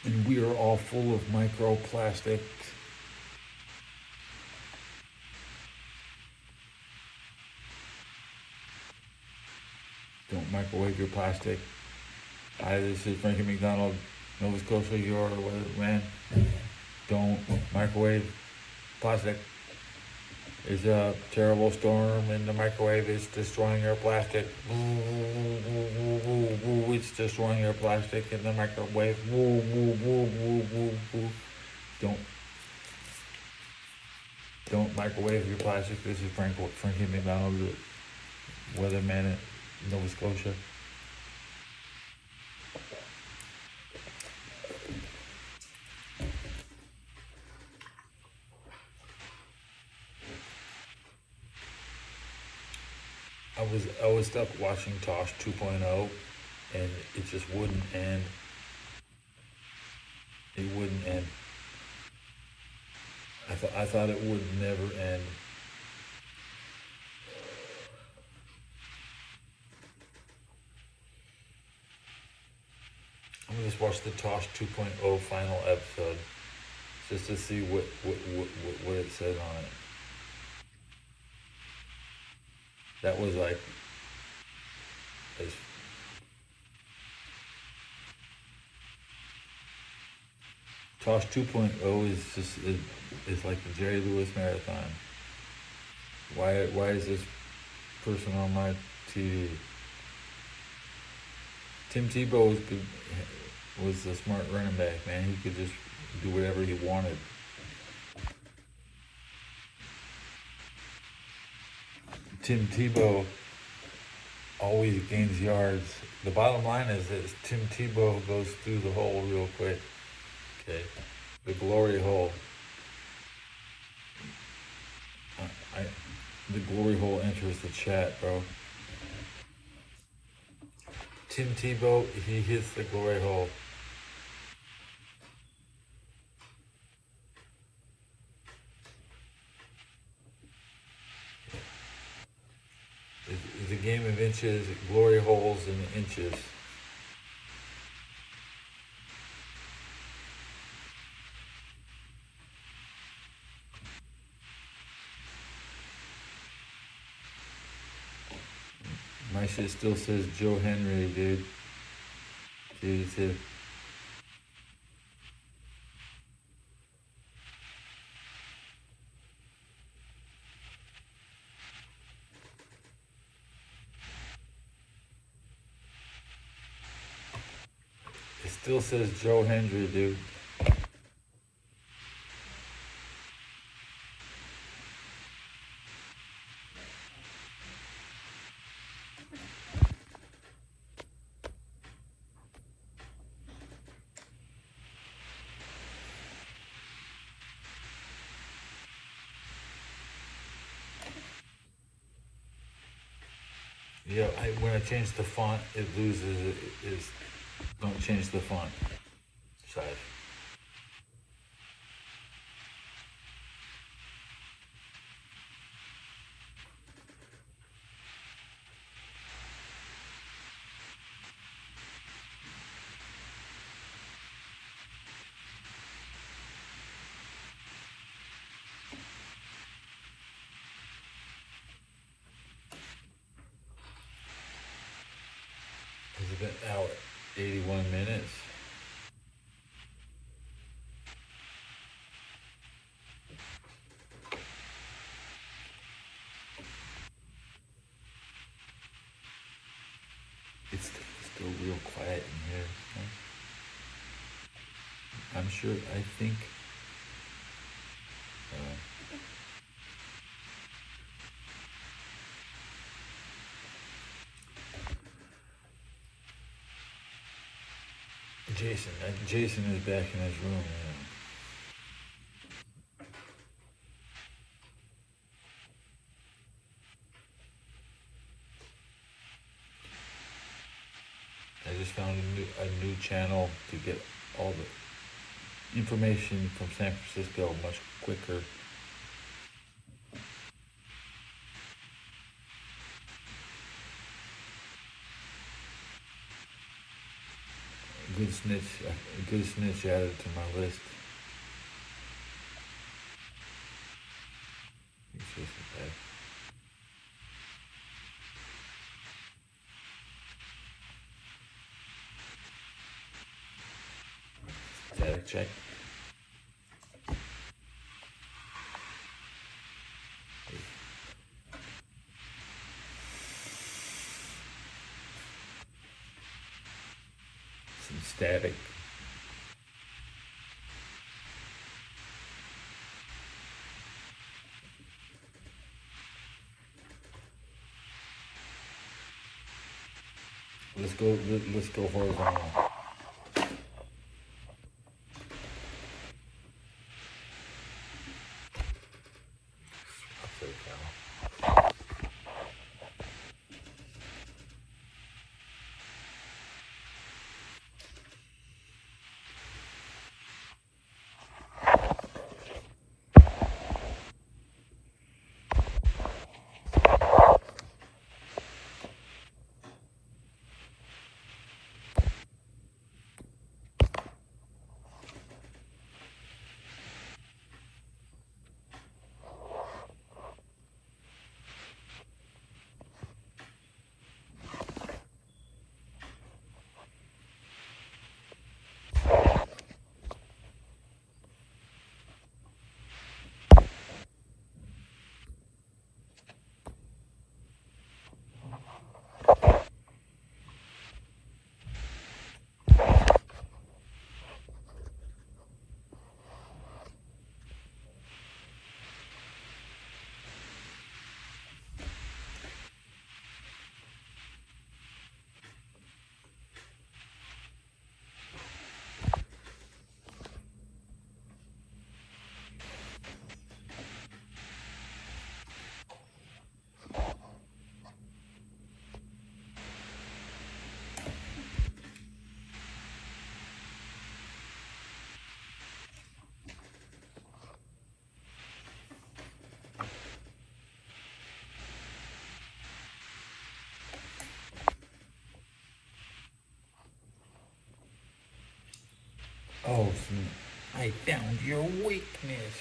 And we are all full of microplastics. Don't microwave your plastic. Hi, this is Frankie McDonald, Nova Scotia, your weatherman. Don't microwave plastic. There's a terrible storm and the microwave is destroying your plastic. It's destroying your plastic in the microwave. Don't microwave your plastic. This is Frankie McDonald, the weatherman in Nova Scotia. I was stuck watching Tosh 2.0 and it just wouldn't end. It wouldn't end. I thought it would never end. I'm gonna just watch the Tosh 2.0 final episode just to see what it says on it. That was like as Tosh 2.0 is just is like the Jerry Lewis marathon. Why is this person on my TV? Tim Tebow was the smart running back, man. He could just do whatever he wanted. Tim Tebow always gains yards. The bottom line is that Tim Tebow goes through the hole real quick. Okay, the glory hole. The glory hole enters the chat, bro. Tim Tebow, he hits the glory hole. It's a game of inches, glory holes, and inches. My shit still says Joe Henry, dude. Dude, it still says Joe Hendry, dude. Yeah, when I change the font, it loses. Don't change the font size. It's been out 81 minutes. It's still real quiet in here. I'm sure, I think, Jason is back in his room now. I just found a new channel to get all the information from San Francisco much quicker. good snitch added to my list. He's just bad. Static check. Some static. Let's go horizontal. Upside down. Oh, I found your weakness.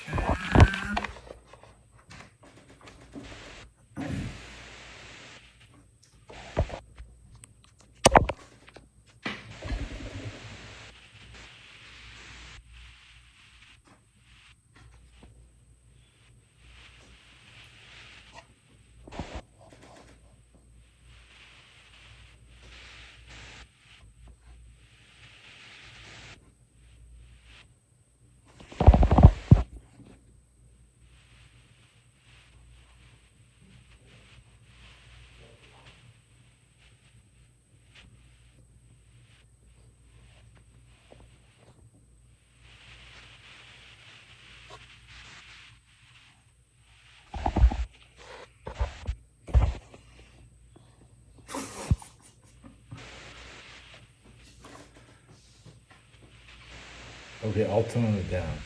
Okay, I'll tone it down.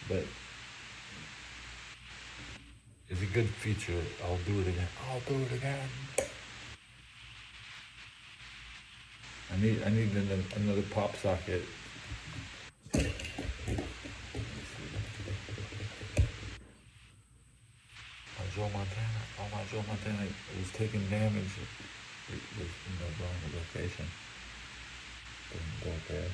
But it's a good feature. I'll do it again. I'll do it again. I need another pop socket. Joe Montana. Oh, my Joe Montana was taking damage. It was in the wrong location. Didn't go there.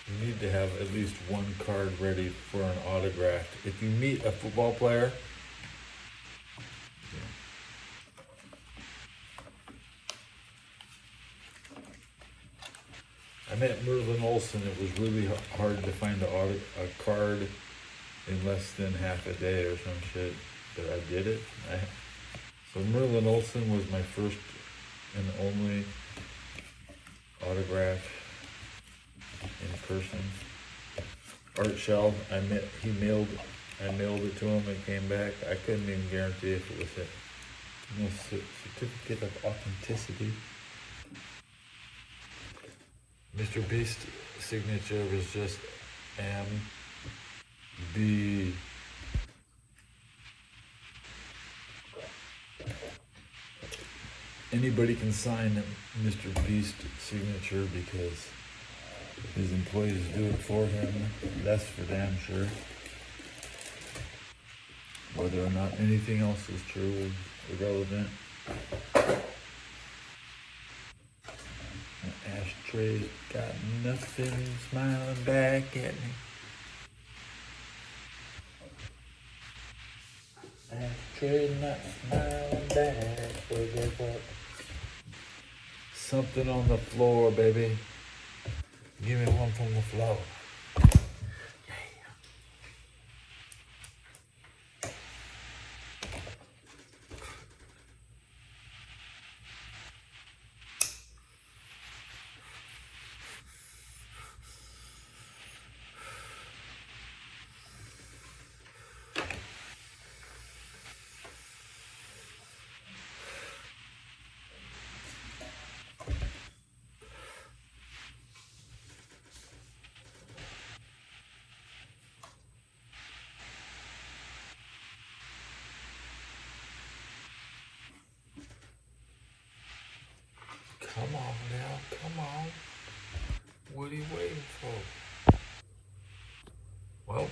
You need to have at least one card ready for an autograph. If you meet a football player, I met Merlin Olsen. It was really hard to find a card in less than half a day or some shit, but I did it. So Merlin Olsen was my first and only autograph in person. Art Shell, I mailed it to him. It came back. I couldn't even guarantee if it was No certificate of authenticity. Mr. Beast signature was just MB. Anybody can sign Mr. Beast signature because his employees do it for him. That's for damn sure. Whether or not anything else is true is irrelevant. An ashtray's got nothing smiling back at me. Ashtray not smiling back, but guess what? Something on the floor, baby. Give me one from the floor. Come on now, come on. What are you waiting for? Well,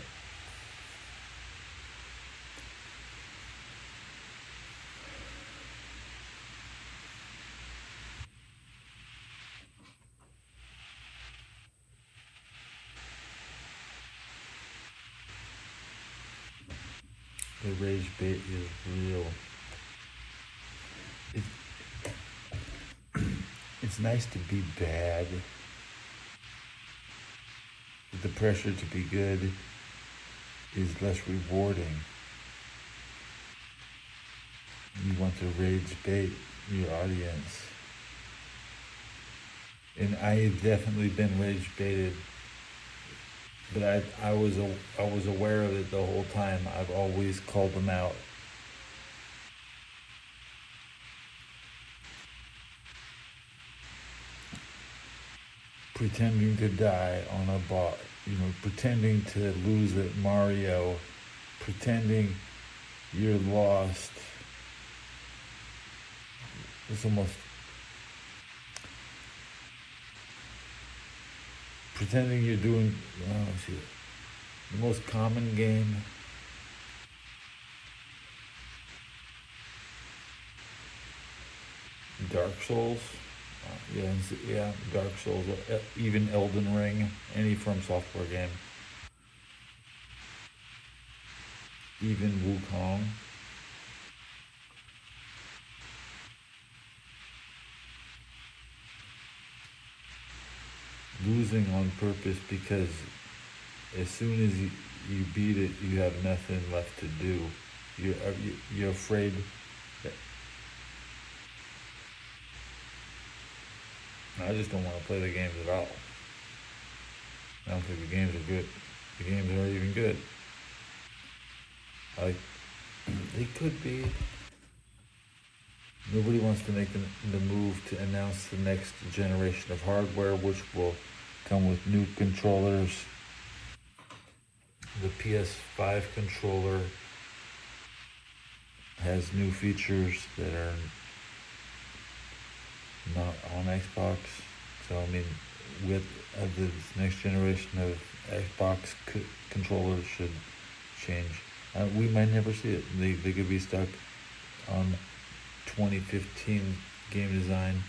the rage bait is real. It's nice to be bad. The pressure to be good is less rewarding. You want to rage bait your audience. And I have definitely been rage baited, but I was aware of it the whole time. I've always called them out. Pretending to die on a bot, pretending to lose at Mario, pretending you're lost. It's almost pretending you're doing, the most common game. Dark Souls. Yeah, Dark Souls, even Elden Ring, any From Software game. Even Wukong. Losing on purpose because as soon as you beat it, you have nothing left to do. You're afraid that I just don't want to play the games at all. I don't think the games are good. The games aren't even good. They could be. Nobody wants to make the move to announce the next generation of hardware, which will come with new controllers. The PS5 controller has new features that are not on Xbox. So I mean, with the next generation of Xbox controllers should change. We might never see it. They could be stuck on 2015 game design.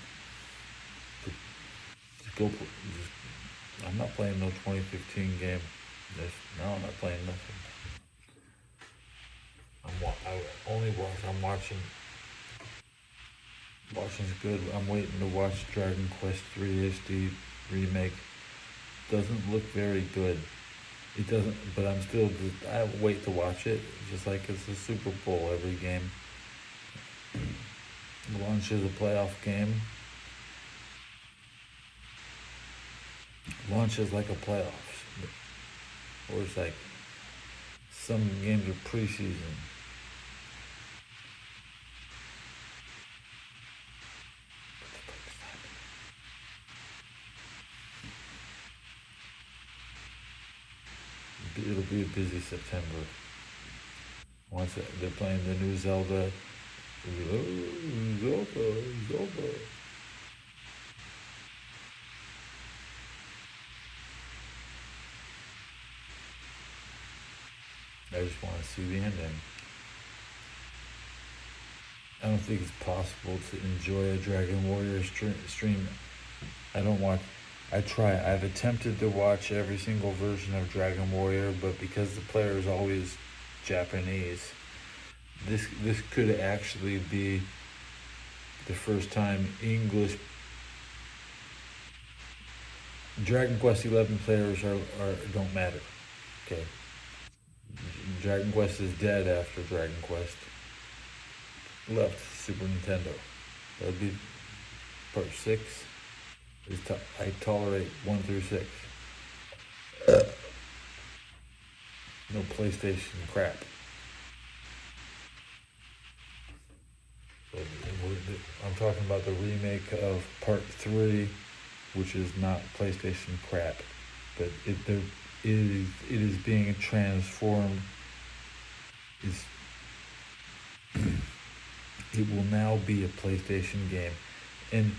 I'm not playing no 2015 game. No, I'm not playing nothing. I'm watching. Watching's good. I'm waiting to watch Dragon Quest 3 HD remake. Doesn't look very good. It doesn't, but I wait to watch it. Just like it's a Super Bowl every game. Launch is a playoff game. Launch is like a playoffs. Or it's like some games are preseason. it'll be a busy September. Once they're playing the new Zelda, it'll be, oh, Zelda. I just want to see the ending. I don't think it's possible to enjoy a Dragon Warrior stream. I don't watch. I try. I've attempted to watch every single version of Dragon Warrior, but because the player is always Japanese, this could actually be the first time English Dragon Quest XI players are don't matter. Okay. Dragon Quest is dead after Dragon Quest left Super Nintendo. That'd be part 6. I tolerate 1 through 6. No PlayStation crap. So I'm talking about the remake of part 3, which is not PlayStation crap, but it is being transformed. It will now be a PlayStation game, and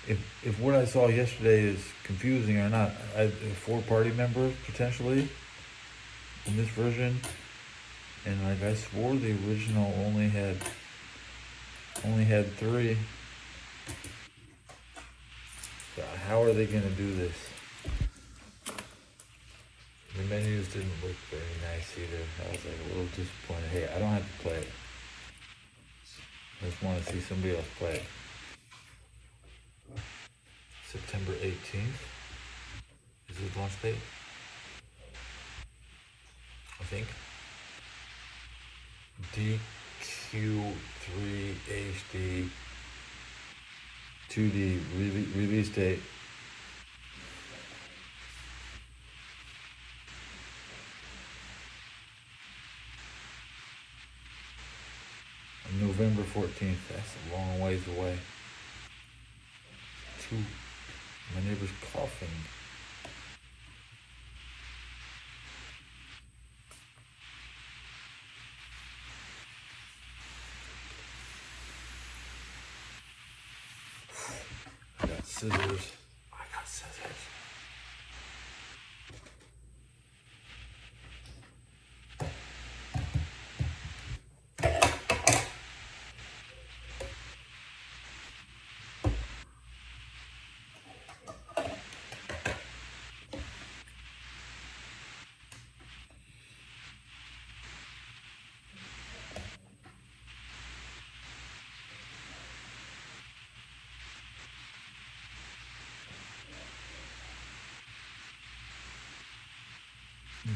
if what I saw yesterday is confusing or not, 4 party members potentially in this version, and like I swore the original only had 3. So how are they gonna do this? The menus didn't look very nice either. I was like a little disappointed. Hey, I don't have to play it. I just want to see somebody else play it. September 18th is the launch date, I think. DQ3 HD 2D release date. November 14th. That's a long ways away. My neighbor's coughing. I got scissors.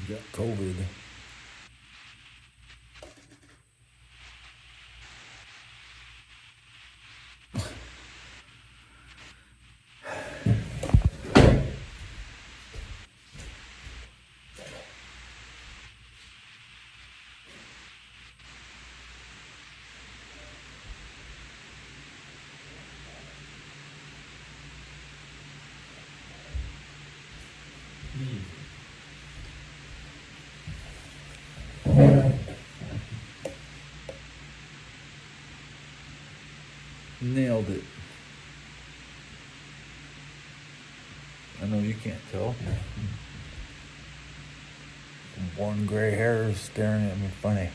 You got COVID. Nailed it. I know you can't tell. One gray hair is staring at me funny.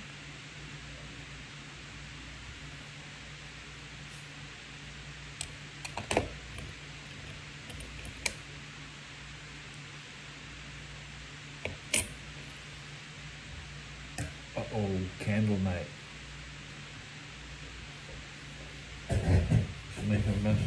Uh-oh, candle night. Just make a mess.